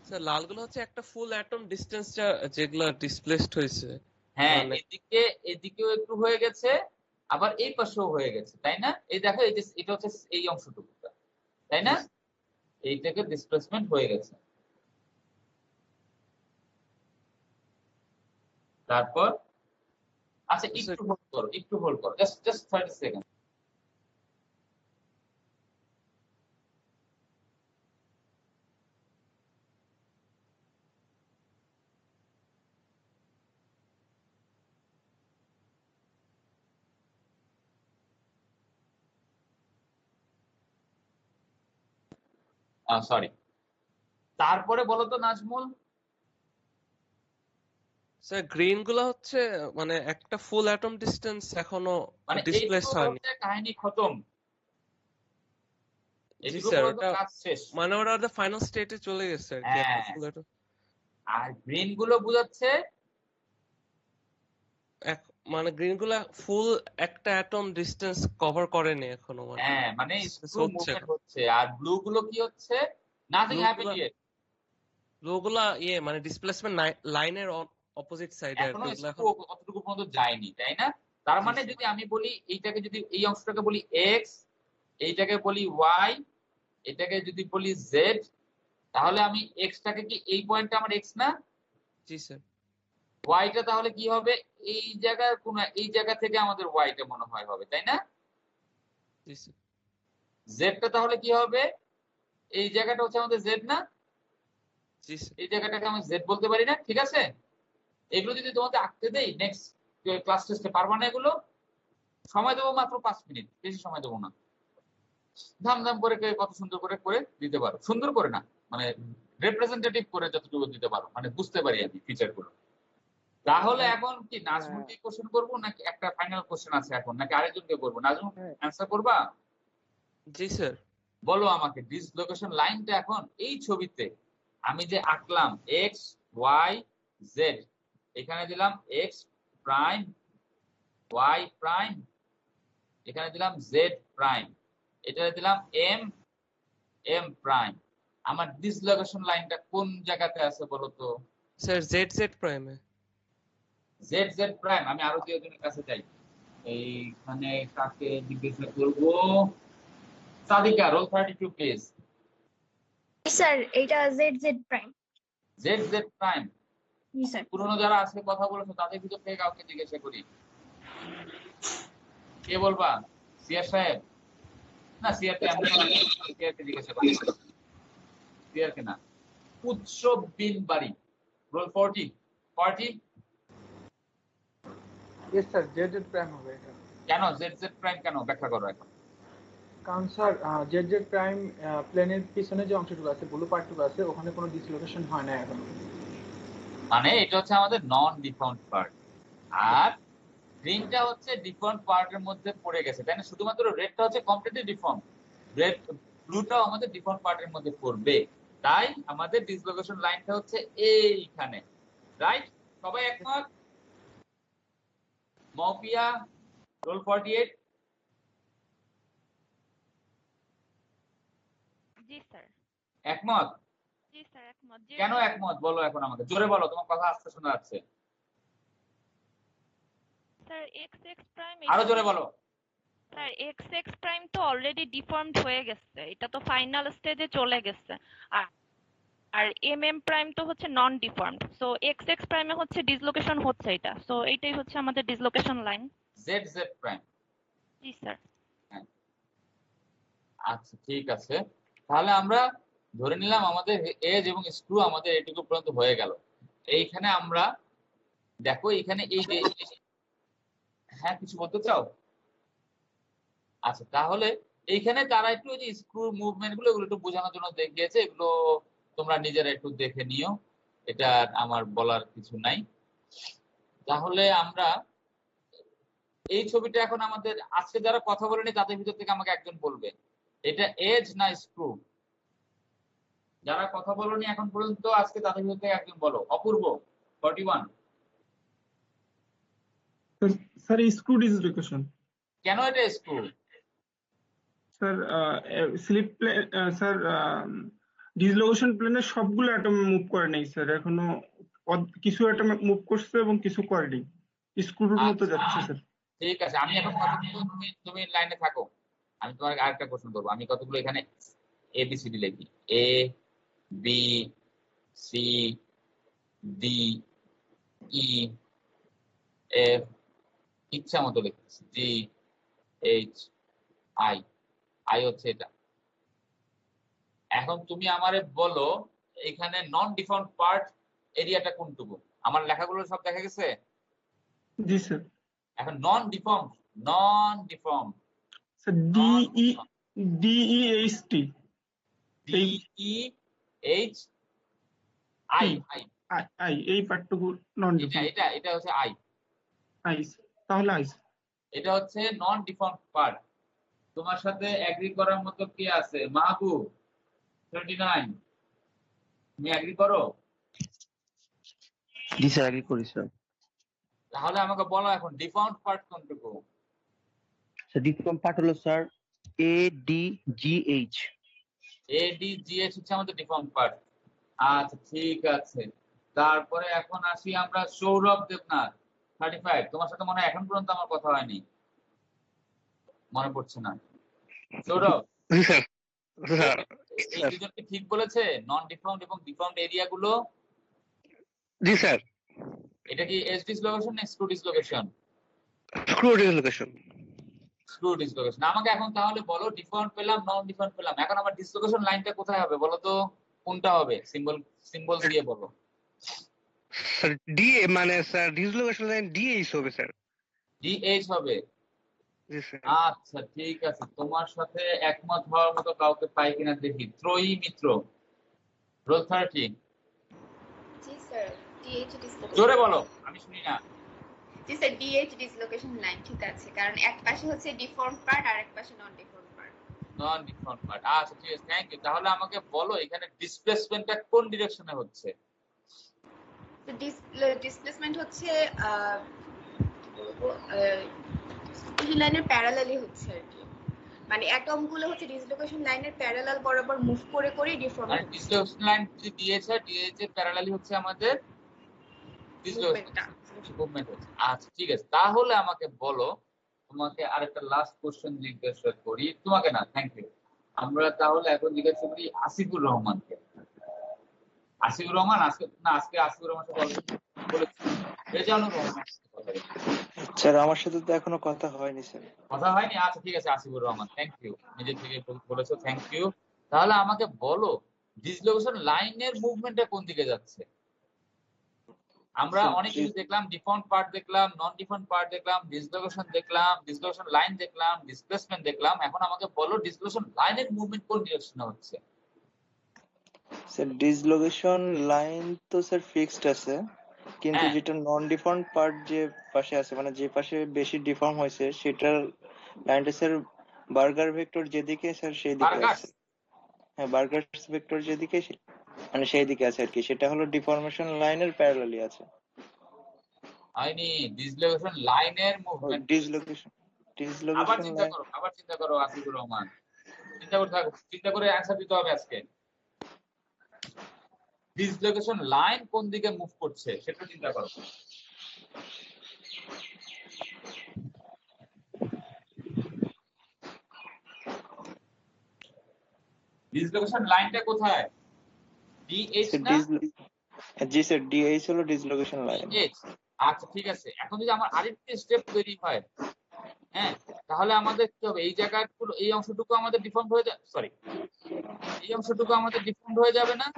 স্যার লালগুলো হচ্ছে একটা ফুল অ্যাটম ডিসটেন্স যেগুলো ডিসপ্লেসড হয়েছে। হ্যাঁ, এদিকেও একটু হয়ে গেছে, আবার এই পাশেও হয়ে গেছে, তাই না? এই দেখো, এই যে এটা হচ্ছে এই অংশটুকুটা, তাই না? এইটাকে ডিসপ্লেসমেন্ট হয়ে গেছে। তারপর আচ্ছা একটু হোল্ড করো জাস্ট 30 সেকেন্ড। সরি, তারপরে বলো তো নাজমুল। স্যার গ্রিন গুলো হচ্ছে মানে একটা ফুল অ্যাটম ডিসটেন্স এখনো ডিসপ্লেস হয়নি, কাহিনী খতম। জি স্যার, এটা মানে ওরা দ্য ফাইনাল স্টেটে চলে গেছে আর কি, একটা ফুল অ্যাটম। আর গ্রিন গুলো বোঝাচ্ছে মানে গ্রিন গুলো ফুল একটা অ্যাটম ডিসটেন্স কভার করেনি এখনো, মানে স্ক্রু মুভমেন্ট হচ্ছে। আর ব্লু গুলো কি হচ্ছে, নাথিং হ্যাপেন্ড ইয়েট। ব্লু গুলো মানে ডিসপ্লেসমেন্ট লাইনের অপোজিট সাইডে আর কি, অতটুকু পর্যন্ত যায়নি, তাই না? তার মানে যদি আমি বলি এইটাকে, যদি এই অংশটাকে বলি এক্স, এইটাকে বলি ওয়াই, এটাকে যদি বলি জেড, তাহলে আমি এক্সটাকে কি এই পয়েন্টটা আমার এক্স না? জি স্যার। ওয়াইটা তাহলে কি হবে? এই জায়গার কোন এই জায়গা থেকে আমাদের ওয়াইটা মনে হয় হবে, তাই না? জি স্যার। জেডটা তাহলে কি হবে? এই জায়গাটা হচ্ছে আমাদের জেড না? জি স্যার। এই জায়গাটাকে আমি জেড বলতে পারি না? ঠিক আছে, এগুলো যদি তোমাদের আঁকতে দেই নেক্সট ক্লাস টেস্টে, পারবা না এগুলো? সময় দেবো মাত্র 5 মিনিট, বেশি সময় দেবো না। ধাম ধাম করে কত সুন্দর করে করে দিতে পারো, সুন্দর করে না মানে রিপ্রেজেন্টেটিভ করে যতটুকু দিতে পারো, মানে বুঝতে পারি আমি ফিচার গুলো। তাহলে এখন কি নাজমুলকে কোশ্চেন করবো নাকি একটা ফাইনাল কোশ্চেন আছে এখন, নাকি আরেকজনকে করবো? নাজমুল অ্যান্সার করবা? জি স্যার। বলো আমাকে ডিসলোকেশন লাইনটা এখন এই ছবিতে আমি যে আঁকলাম এক্স ওয়াই জেড, এখানে দিলাম এক্স প্রাইম ওয়াই প্রাইম, এখানে দিলাম জেড প্রাইম, এটা দিলাম এম এম প্রাইম। আমার ডিসলোকেশন লাইনটা কোন জায়গাতে আছে বলো তো? স্যার জেড জেড প্রাইমে। Z Z prime. আমি আরো দুজনের কাছে যাই, এইখানে কাকে জিজ্ঞাসা করব? Sadika, roll 32 please. স্যার এটা Z Z prime. Z Z prime. জি স্যার। পুরনো যারা আজকে কথা বলেছো তাদের ভিতর থেকে কাউকে জিজ্ঞাসা করি, কে বলবা? সিয়ার সাহেব না, সিয়ারকে আমি সিয়ারকে জিজ্ঞাসা করি, সিয়ারকে না। উৎসব বিন বাড়ি, roll 40 40। Yes sir, Z Z prime হবে এটা। কেন জেড জেড প্রাইম কেন ব্যাখ্যা করো এখন। কারণ স্যার জেড জেড প্রাইম প্লেনের পিছনে যে অংশটুকু আছে, ব্লু পার্টটুকু আছে, ওখানে কোনো ডিসলোকেশন হয় না এখনো। মানে এটা হচ্ছে আমাদের নন ডিফাউন্ড পার্ট, আর গ্রিনটা হচ্ছে ডিফাউন্ড পার্টের মধ্যে পড়ে গেছে, তাই না? শুধুমাত্র রেডটা হচ্ছে কমপ্লিটলি ডিফাউন্ড, রেড ব্লুটাও আমাদের ডিফাউন্ড পার্টের মধ্যে পড়বে, তাই আমাদের ডিসলোকেশন লাইনটা হচ্ছে এইখানে, রাইট? সবাই একমত? মৌপিয়া, রোল 48। জি স্যার। একমত? জি স্যার একমত। কেন একমত বলো এখন আমাকে, জোরে বলো, তোমার কথা আস্তে শোনা যাচ্ছে। স্যার এক্স এক্স প্রাইম, আরো জোরে বলো। স্যার এক্স এক্স প্রাইম তো অলরেডি ডিফর্মড হয়ে গেছে, এটা তো ফাইনাল স্টেজে চলে গেছে। আর এম এম প্রাইম তো হচ্ছে non deformed, so X X প্রাইমে হচ্ছে ডিসলোকেশন হচ্ছে এটা, সো এইটাই হচ্ছে আমাদের dislocation line. Z Z prime. জি স্যার। আচ্ছা ঠিক আছে, তাহলে আমরা ধরে নিলাম আমাদের এজ এবং স্ক্রু আমাদের এইটুকু পর্যন্ত হয়ে গেল। এইখানে আমরা দেখো, এইখানে এই যে, হ্যাঁ কিছু বলতে চাও? আচ্ছা তাহলে এইখানে তারা একটু ওই যে স্ক্রু মুভমেন্ট গুলো এগুলো একটু বোঝানোর জন্য দেখিয়েছে, এগুলো তোমরা নিজেরা একটু দেখে নিও, এটা আমার বলার কিছু নাই। তাহলে আমরা এই ছবিটা এখন আমাদের আজকে যারা কথা বলেনি তাদের ভিতর থেকে আমাকে একজন বলবে এটা এজ না স্ক্রু। যারা কথা বলনি এখন পর্যন্ত আজকে তাদের ভিতর থেকে একজন বলো। অপূর্ব 41। Sir screw dislocation. কেন এটা screw? Sir slip plane, sir dislocation প্লেনে সবগুলো অ্যাটম মুভ করে নাই স্যার, এখনো কিছু অ্যাটম মুভ করছে এবং কিছু করেনি, স্ক্রুর মতো যাচ্ছে স্যার। ঠিক আছে, আমি এখন কতগুলো, তুমি লাইনে থাকো, আমি তোমাকে আরেকটা প্রশ্ন করবো। আমি কতগুলো এখানে এ বি সি ডি লিখি, A B C D E F, ইচ্ছা মতো লিখতেছি, জি এইচ আই, আই হচ্ছে এটা। এখন তুমি আমারে বলো এখানে নন ডিফাউন্ড পার্ট এরিয়াটা কোনটুকু? আমার লেখাগুলো সব দেখা গেছে? জি স্যার। এখন non deform, non deform sir D E H T, D E H I, I I এই পার্টটুকু নন ডিফর্ম। এটা এটা হচ্ছে আই, আই তাহলে আই, এটা হচ্ছে নন ডিফর্ম পার্ট। তোমার সাথে এগ্রি করার মতো কি আছে? মাহবুব 29, তুমি এগ্রি করো? জি স্যার এগ্রি করি স্যার। তাহলে আমাকে বলো এখন ডিফর্ম পার্ট কোনটুকু? স্যার ডিফর্ম পার্ট হলো sir A D G H. A D G H হচ্ছে আমাদের ডিফর্ম পার্ট। আচ্ছা ঠিক আছে, তারপরে এখন আসি আমরা সৌরভ দেবনাথ 35। তোমার সাথে মনে হয় এখন পর্যন্ত আমার কথা হয়নি, মনে পড়ছে না। সৌরভ স্যার এই দুজন কি ঠিক বলেছে? নন ডিফর্মড এবং ডিফর্মড এরিয়া গুলো, জি স্যার। এটা কি এজ ডিসলোকেশন না screw dislocation? Screw dislocation. Screw dislocation. আমাকে এখন তাহলে বলো, ডিফর্মড পেলাম, নন ডিফর্মড পেলাম, এখন আমার ডিসলোকেশন লাইনটা কোথায় হবে বলো তো? কোনটা হবে? সিম্বল দিয়ে বলো। স্যার ডি, মানে স্যার ডিসলোকেশন লাইন ডিএইচ হবে স্যার। ডিএইচ হবে? জি স্যার। আচ্ছা ঠিক আছে, তোমার সাথে একমত হওয়ার মতো কাউকে পাই কিনা দেখি। ত্রয়ী মিত্র, রোল 30। জি স্যার, ডিএইচ ডিসলোকেশন। জোরে বলো, আমি শুনি না। জি স্যার, ডিএইচ ডিসলোকেশন লাইন ঠিক আছে, কারণ এক পাশে হচ্ছে ডিফর্ম পার্ট আর এক পাশে নন ডিফর্ম পার্ট। নন ডিফর্ম পার্ট, আচ্ছা ঠিক আছে, থ্যাংক ইউ। তাহলে আমাকে বলো এখানে ডিসপ্লেসমেন্টটা কোন ডিরেকশনে হচ্ছে? ডিসপ্লেসমেন্ট হচ্ছে লাইনের প্যারালালি হচ্ছে আর কি, মানে অ্যাটম গুলো হচ্ছে ডিসলোকেশন লাইনের প্যারালাল বরাবর মুভ করে করে ডিফর্ম মানে ডিসলোকেশন লাইন যদি দিয়েছে, ডিএইচ এর প্যারালালি হচ্ছে আমাদের মুভমেন্ট হচ্ছে। আচ্ছা ঠিক আছে, তাহলে আমাকে বলো, তোমাকে আরেকটা লাস্ট কোশ্চেন জিজ্ঞাসা করি, তোমাকে না, থ্যাংক ইউ। আমরা তাহলে এখন জিজ্ঞাসা করি আসিফুর রহমানকে। আসিফুর রহমান আজকে আসিফুর রহমান সাথে বলেছি, রেজানুর রহমান স্যার আমার সাথে তো এখনো কথা হয়নি স্যার। কথা হয়নি? আচ্ছা ঠিক আছে, আসিফুর রহমান, থ্যাংক ইউ, নিজে থেকে বলেছো, থ্যাংক ইউ। তাহলে আমাকে বলো ডিসলোকেশন লাইনের মুভমেন্টটা কোন দিকে যাচ্ছে? আমরা অনেক কিছু দেখলাম, ডিফর্মড পার্ট দেখলাম, নন ডিফর্মড পার্ট দেখলাম, ডিসলোকেশন দেখলাম, ডিসলোকেশন লাইন দেখলাম, ডিসপ্লেসমেন্ট দেখলাম। এখন আমাকে বলো ডিসলোকেশন লাইনের মুভমেন্ট কোন ডিরেকশনে হচ্ছে? স্যার ডিসলোকেশন লাইন তো স্যার ফিক্সড আছে, কিন্তু যেটা নন ডিফর্ম পার্ট যে পাশে আছে, মানে যে পাশে বেশি ডিফর্ম হয়েছে সেটার লাইনটা স্যার বার্গার ভেক্টর যেদিকে স্যার সেই দিকে আছে। হ্যাঁ, বার্গার ভেক্টর যেদিকে মানে সেই দিকে আছে আর কি, সেটা হলো ডিফর্মেশন লাইনের প্যারালালি আছে। আইনি ডিসলোকেশন লাইনের মুভমেন্ট, ডিসলোকেশন আবার চিন্তা করো আসিফুর রহমান, চিন্তা করে অ্যানসার দিতে হবে আজকে। ডিসলোকেশন লাইন কোন দিকে মুভ করছে সেটা চিন্তা করো। ডিসলোকেশন লাইনটা কোথায়? ডিএইচ না? জি স্যার, ডিএইচ হলো ডিসলোকেশন লাইন। আচ্ছা ঠিক আছে, এখন যদি আমার আরেকটা স্টেপ তৈরি হয়, হ্যাঁ, তাহলে আমাদের কি হবে? এই জায়গাগুলো, এই অংশটুকু আমাদের ডিফর্ম হয়ে যাবে, সরি এই অংশটুকু আমাদের ডিফর্ম হয়ে যাবে না?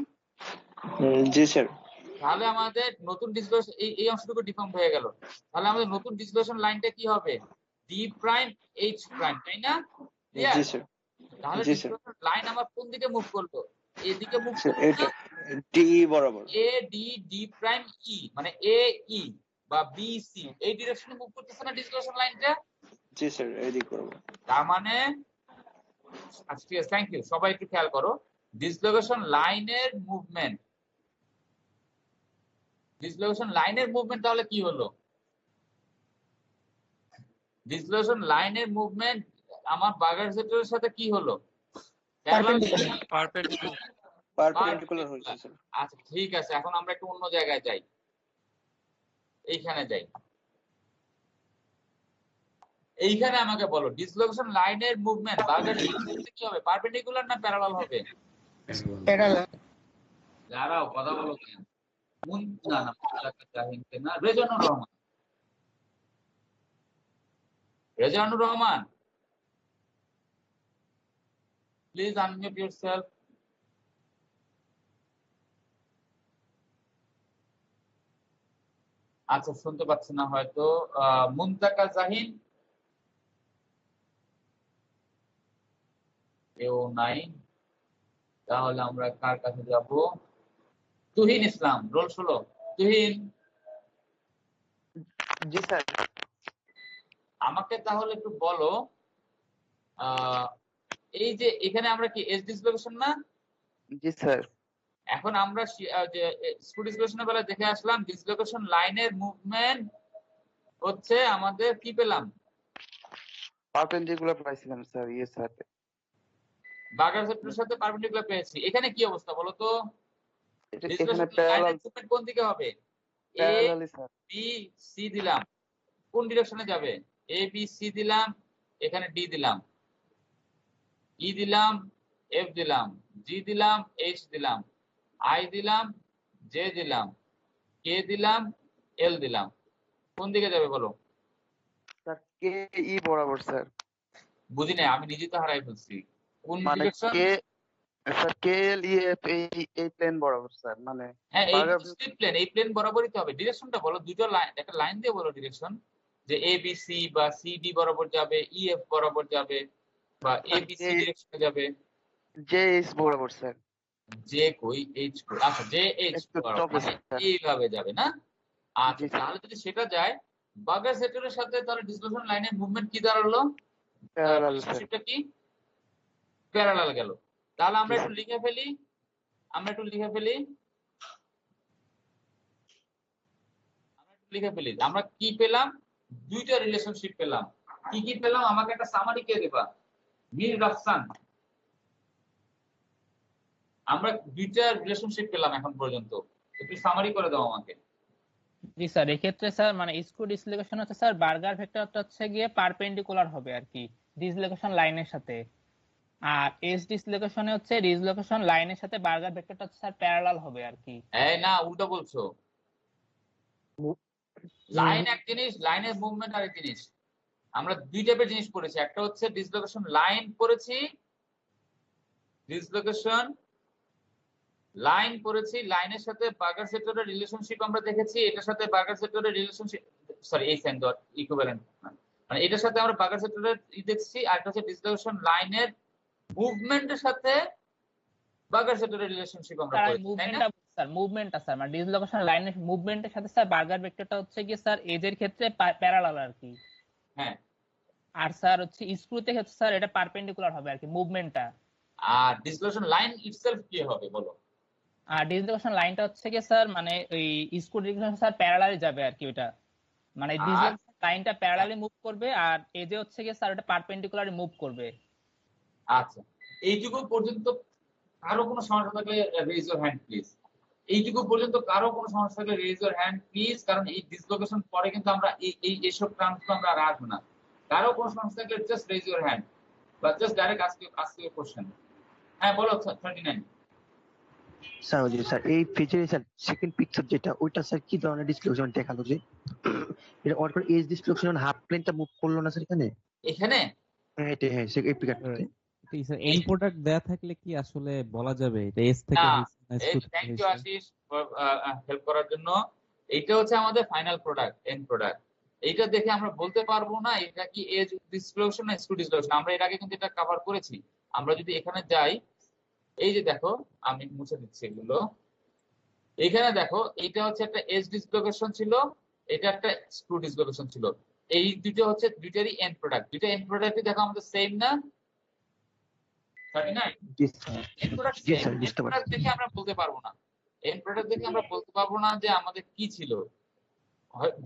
জি স্যার। তাহলে আমাদের নতুন ডিসলোকেশন, এই অংশটুকু ডিফর্ম হয়ে গেল, তাহলে আমাদের নতুন ডিসলোকেশন লাইনটা কি হবে? ডি প্রাইম এইচ প্রাইম, তাই না? জি স্যার। তাহলে ডিসলোকেশন লাইন আমার কোন দিকে মুভ করলো? এদিকে মুভ করলো না? ডি বরাবর, এ ডি ডি প্রাইম ই, মানে এ ই বা বি সি, এই ডিরেকশনে মুভ করতেছে না ডিসলোকেশন লাইনটা? জি স্যার, এইদিক বরাবর। তার মানে আচ্ছা ঠিক আছে, থ্যাংক ইউ, সবাই একটু খেয়াল করো। ডিসলোকেশন লাইনের মুভমেন্ট, ডিসলোকেশন লাইনের মুভমেন্ট তাহলে কি হলো? ডিসলোকেশন লাইনের মুভমেন্ট আমার বার্গার সেটের সাথে কি হলো? পারপেন্ডিকুলার হয়েছে স্যার। আচ্ছা ঠিক আছে, এখন আমরা একটু অন্য জায়গায় যাই, এইখানে যাই। এইখানে আমাকে বলো ডিসলোকেশন লাইনের মুভমেন্ট বার্গার সেটের কি হবে? পারপেন্ডিকুলার না প্যারালাল হবে? প্যারালাল। দাঁড়াও, কথা বলো কেন? Rezanur Rahman, Rezanur Rahman, please unmute yourself. আচ্ছা শুনতে পাচ্ছি না হয়তো। মুনতাকা জাহিন, কেউ নাই, তাহলে আমরা কার কাছে যাব? তুহিন ইসলাম, রোল 16। তুহিন। জি স্যার। আমাকে তাহলে একটু বলো, এই যে এখানে আমরা কি এজ ডিসলোকেশন না? জি স্যার। এখন আমরা যে স্ক্রু ডিসলোকেশনের বেলা দেখে আসলাম ডিসলোকেশন লাইনের মুভমেন্ট হচ্ছে আমাদের কি পেলাম? পারপেন্ডিকুলার পাইছিলাম স্যার, ইয়েস স্যার। বার্গার সেটের সাথে পারপেন্ডিকুলার পেয়েছি। এখানে কি অবস্থা বলো তো? এখানে প্যারালাল মুভমেন্ট কোন দিকে হবে? এ বি সি দিলাম, কোন ডিরেকশনে যাবে? এ বি সি দিলাম, এখানে ডি দিলাম, ই দিলাম, এফ দিলাম, জি দিলাম, এইচ দিলাম, আই দিলাম, জে দিলাম, কে দিলাম, এল দিলাম। কোন দিকে যাবে বলো? স্যার কে ই বরাবর স্যার। বুঝি নাই, আমি নিজে তো হারাই ফেলছি। কোন মানে ডিরেকশন? কে স্যার কে এল ই এফ এই প্লেন বরাবর স্যার, মানে হ্যাঁ, এই বার্গার স্ট্রিট প্লেন, এই প্লেন বরাবরই তো হবে। ডিরেকশনটা বলো, দুটো লাইন, একটা লাইন দিয়ে বলো ডিরেকশন, যে এ বি সি বা সি ডি বরাবর যাবে, ই এফ বরাবর যাবে, বা এ বি সি ডিরেকশনে যাবে। জে এইচ বরাবর স্যার। জে কই, এইচ কই? আচ্ছা, জে এইচ বরাবর, মানে এইভাবে যাবে না? আচ্ছা, তাহলে যদি সেটা যায়, বার্গার সেক্টরের সাথে তাহলে ডিসলোকেশন লাইনের মুভমেন্ট কি দাঁড়ালো? Parallel sir. রিলেশনশিপটা কি? প্যারালাল গেল। তাহলে আমরা একটু লিখে ফেলি, আমরা কি পেলাম? দুইটা রিলেশনশিপ পেলাম। কি কি পেলাম? আমাকে একটা সামারি কে দেবা? মীর রাফসান। আমরা দুইটা রিলেশনশিপ পেলাম এখন পর্যন্ত, একটু সামারি করে দাও আমাকে। জি স্যার, এক্ষেত্রে স্যার মানে স্ক্রু ডিসলোকেশন হচ্ছে স্যার বার্গার ভেক্টরটা হচ্ছে গিয়ে পারপেন্ডিকুলার হবে আর কি ডিসলোকেশন লাইনের সাথে, আর এস ডিসলোকেশনে হচ্ছে ডিসলোকেশন লাইনের সাথে বার্গার ভেক্টরটা হচ্ছে স্যার প্যারালাল হবে আর কি। এই না, উল্টো বলছো। লাইন এক জিনিস, লাইনের মুভমেন্ট আরেক জিনিস। আমরা দুই টাইপের জিনিস পড়েছি, একটা হচ্ছে ডিসলোকেশন লাইন পড়েছি, ডিসলোকেশন লাইন পড়েছি, লাইনের সাথে বার্গার সেক্টরের রিলেশনশিপ আমরা দেখেছি, এটার সাথে বার্গার সেক্টরের রিলেশনশিপ, সরি এই সাইন ডট ইকুইভ্যালেন্ট, মানে এটার সাথে আমরা বার্গার সেক্টরের দেখছি, আর একটা হচ্ছে ডিসলোকেশন লাইনের মুভমেন্টের সাথে বার্গার সেক্টরের রিলেশনশিপ আমরা পড়েছি, তাই না? স্যার মুভমেন্টটা স্যার মানে ডিসলোকেশন লাইনের মুভমেন্টের সাথে স্যার বার্গার ভেক্টরটা হচ্ছে কি স্যার এজ এর ক্ষেত্রে প্যারালাল আর কি। হ্যাঁ, আর স্যার হচ্ছে স্ক্রুতে হচ্ছে স্যার এটা পারপেন্ডিকুলার হবে আর কি মুভমেন্টটা। আর ডিসলোকেশন লাইন ইটসেলফ কি হবে বলো? আর ডিসলোকেশন লাইনটা হচ্ছে কি স্যার মানে ওই স্ক্রু ডিসলোকেশন স্যার প্যারালালি যাবে আর কি, ওটা মানে ডিসলোকেশন লাইনটা প্যারালালি মুভ করবে আর এজে হচ্ছে কি স্যার এটা পারপেন্ডিকুলারলি মুভ করবে। আচ্ছা, এইটুকু পর্যন্ত কারো কোনো সমস্যা থাকলে রেজ ইওর হ্যান্ড প্লিজ। এইটুকু পর্যন্ত কারো কোনো সমস্যা থাকলে রেজ ইওর হ্যান্ড প্লিজ, কারণ এই ডিসলোকেশন পরে কিন্তু আমরা এইসব টার্মস আমরা আর আসবো না। কারো কোনো সমস্যা থাকলে জাস্ট রেজ ইওর হ্যান্ড বা just direct ask your question. হ্যাঁ বলো 39। স্যার ওই যে স্যার এই ফিচারে স্যার সেকেন্ড পিকচার যেটা ওইটা স্যার কি ধরনের ডিসক্লোশন দেখালো যে এটা অর করে এজ ডিসক্লোশন হাফ প্লেনটা মুভ করলো না স্যার এখানে? হ্যাঁ এটা, হ্যাঁ এই পিকচারটাতে এই প্রোডাক্ট দেয়া থাকলে কি আসলে বলা যাবে এটা এস থেকে থ্যাংক ইউ আশিস হেল্প করার জন্য। এইটা হচ্ছে আমাদের ফাইনাল প্রোডাক্ট, এন্ড প্রোডাক্ট। এইটা দেখে আমরা বলতে পারবো না এটা কি এজ ডিসক্লোশন না স্ক্রু ডিসক্লোশন। আমরা এর আগে কিন্তু এটা কভার করেছি। আমরা যদি এখানে যাই, এই যে দেখো আমি মুছে দিচ্ছি এগুলো, এখানে দেখো এইটা হচ্ছে একটা এজ ডিসলোকেশন ছিল, এটা একটা স্ক্রু ডিসলোকেশন ছিল। এই দুটো হচ্ছে দুইটারই এন্ড প্রোডাক্ট। দুইটা এন্ড প্রোডাক্টই দেখো আমাদের সেম না? 39 এন্ড প্রোডাক্ট দেখে আমরা বলতে পারবো না, এন্ড প্রোডাক্ট দেখে আমরা বলতে পারবো না যে আমাদের কি ছিল।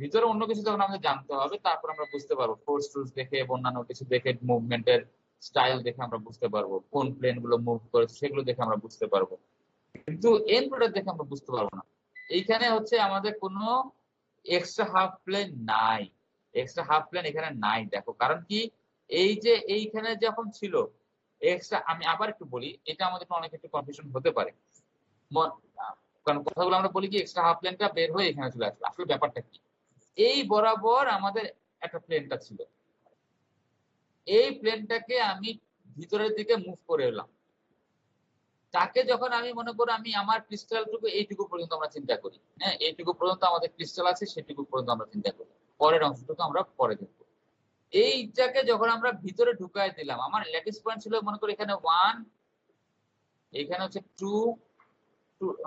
ভিতরে অন্য কিছু যখন আমাদের জানতে হবে তারপর আমরা বুঝতে পারবো, ফোর্স টুলস দেখে অন্যান্য কিছু দেখে মুভমেন্টের স্টাইল দেখে আমরা বুঝতে পারবো, কোন প্লেন গুলো মুভ করেছে সেগুলো দেখে আমরা বুঝতে পারবো, কিন্তু এন্ড প্রোডাক্ট দেখে আমরা বুঝতে পারবো না। এইখানে হচ্ছে আমাদের কোনো এক্সট্রা হাফ প্লেন নাই, এক্সট্রা হাফ প্লেন এখানে নাই। দেখো কারণ কি, এই যে এইখানে যখন ছিল এক্সট্রা, আমি আবার একটু বলি, এটা আমাদের অনেক একটু কনফিউশন হতে পারে, কারণ কথাগুলো আমরা বলি কি এক্সট্রা হাফ প্লেনটা বের হয়ে এখানে চলে আসলো। আসলে ব্যাপারটা কি, এই বরাবর আমাদের একটা প্লেনটা ছিল, এই প্লেনটাকে আমি ভিতরের দিকে মুভ করে এলাম। তাকে যখন আমি মনে করি আমি আমার ক্রিস্টালটুকু এইটুকু পর্যন্ত আমরা চিন্তা করি, হ্যাঁ এইটুকু পর্যন্ত আমাদের ক্রিস্টাল আছে, সেটুকু পর্যন্ত আমরা চিন্তা করি, পরের অংশটুকু আমরা পরে দেখবো। এইটাকে যখন আমরা ভিতরে ঢুকাই দিলাম, আমার ল্যাটিস পয়েন্ট ছিল মনে করি এখানে 1, এখানে হচ্ছে 2,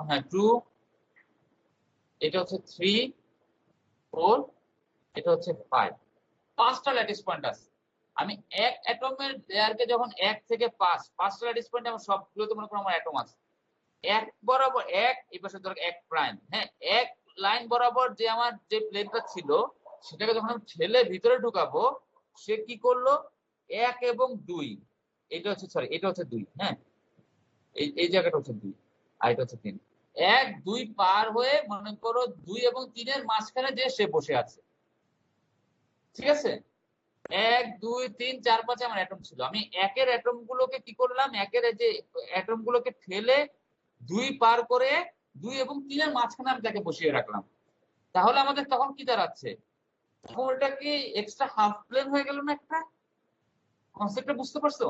হ্যাঁ 2, এটা হচ্ছে 3, 4, এটা হচ্ছে 5, 5টা ল্যাটিস পয়েন্ট আছে। আমি এক অ্যাটমের লেয়ারকে যখন 1 থেকে 5টা ল্যাটিস পয়েন্ট, আমার সবগুলোতে মনে করো আমার অ্যাটম আছে, এক বরাবর এক, এই পাশে ধরো 1 প্রাইম, হ্যাঁ এক লাইন বরাবর যে আমার যে প্লেনটা ছিল সেটাকে যখন আমি ঠেলে ভিতরে ঢুকাবো, সে কি করলো 1 এবং 2, এটা হচ্ছে সরি এটা হচ্ছে 2, হ্যাঁ এই জায়গাটা হচ্ছে 2 আর এটা হচ্ছে 3, 1, 2 পার হয়ে মনে করো 2 এবং 3 এর মাঝখানে যে সে বসে আছে, ঠিক আছে? 1 2 3 4 5 আমার অ্যাটম ছিল, আমি একের অ্যাটম গুলোকে কি করলাম, একের এই যে অ্যাটম গুলোকে ঠেলে 2 পার করে 2 এবং 3 এর মাঝখানে আমি তাকে বসিয়ে রাখলাম। তাহলে আমাদের তখন কি দাঁড়াচ্ছে, তখন ওটা কি এক্সট্রা হাফ প্লেন হয়ে গেল না? একটা কনসেপ্টটা বুঝতে পারছো?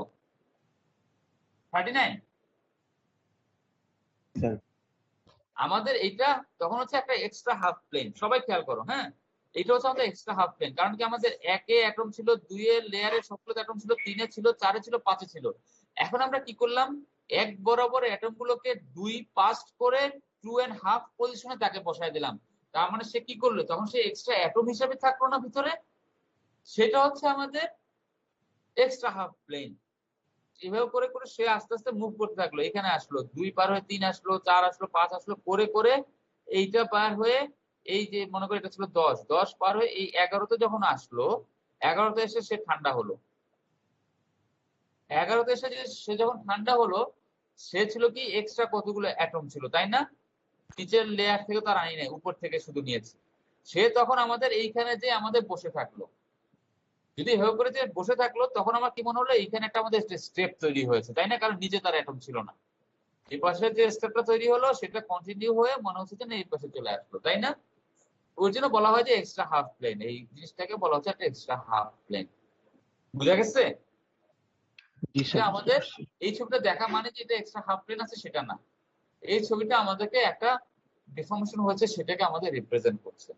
39 আমাদের এইটা তখন হচ্ছে একটা এক্সট্রা হাফ প্লেন। সবাই খেয়াল করো, হ্যাঁ, এটা হচ্ছে আমাদের এক্সট্রা হাফ প্লেন। কারণ কি আমাদের 1 এ অ্যাটম ছিল, 2 এর লেয়ারে সবগুলো অ্যাটম ছিল, 3 এ ছিল, 4 এ ছিল, 5 এ ছিল। এখন আমরা কি করলাম, এক বরাবর অ্যাটম গুলোকে 2 পাস করে 2.5 পজিশনে তাকে বসায় দিলাম। তার মানে সে কি করলো, তখন সে এক্সট্রা অ্যাটম হিসেবে থাকলো না ভিতরে, সেটা হচ্ছে আমাদের এক্সট্রা হাফ প্লেন। এভাবে করে করে সে আস্তে আস্তে মুভ করতে থাকলো। এখানে আসলো 2 পার হয়ে 3 আসলো, 4 আসলো, 5 আসলো, করে করে এইটা পার হয়ে এই যে মনে করো এটা ছিল 10 পার হয়ে এই 11তে যখন আসলো, 11তে এসে সে ঠান্ডা হলো। 11তে এসে সে যখন ঠান্ডা হলো, সে ছিল কি এক্সট্রা কতগুলো অ্যাটম ছিল, তাই না? নিচের লেয়ার থেকে তার আনি নাই, উপর থেকে শুধু নিয়েছে। সে তখন আমাদের এইখানে যে আমাদের বসে থাকলো। যদি এভাবে করে যে বসে থাকলো, তখন আমার কি মনে হলো, এইখানে একটা আমাদের স্টেপ তৈরি হয়েছে, তাই না? কারণ নিচে তার অ্যাটম ছিল না। এই পাশে যে স্টেপটা তৈরি হলো সেটা কন্টিনিউ হয়ে মনে হচ্ছে যে এই পাশে চলে আসলো, তাই না? ওই জন্য বলা হয় যে এক্সট্রা হাফ প্লেন। এই জিনিসটাকে বলা হচ্ছে একটা এক্সট্রা হাফ প্লেন। বুঝা গেছে? আমাদের এই ছবিটা দেখা মানে যে এটা এক্সট্রা হাফ প্লেন আছে সেটা না। এই ছবিটা আমাদেরকে একটা ডিফর্মেশন হয়েছে সেটাকে আমাদের রিপ্রেজেন্ট করছে।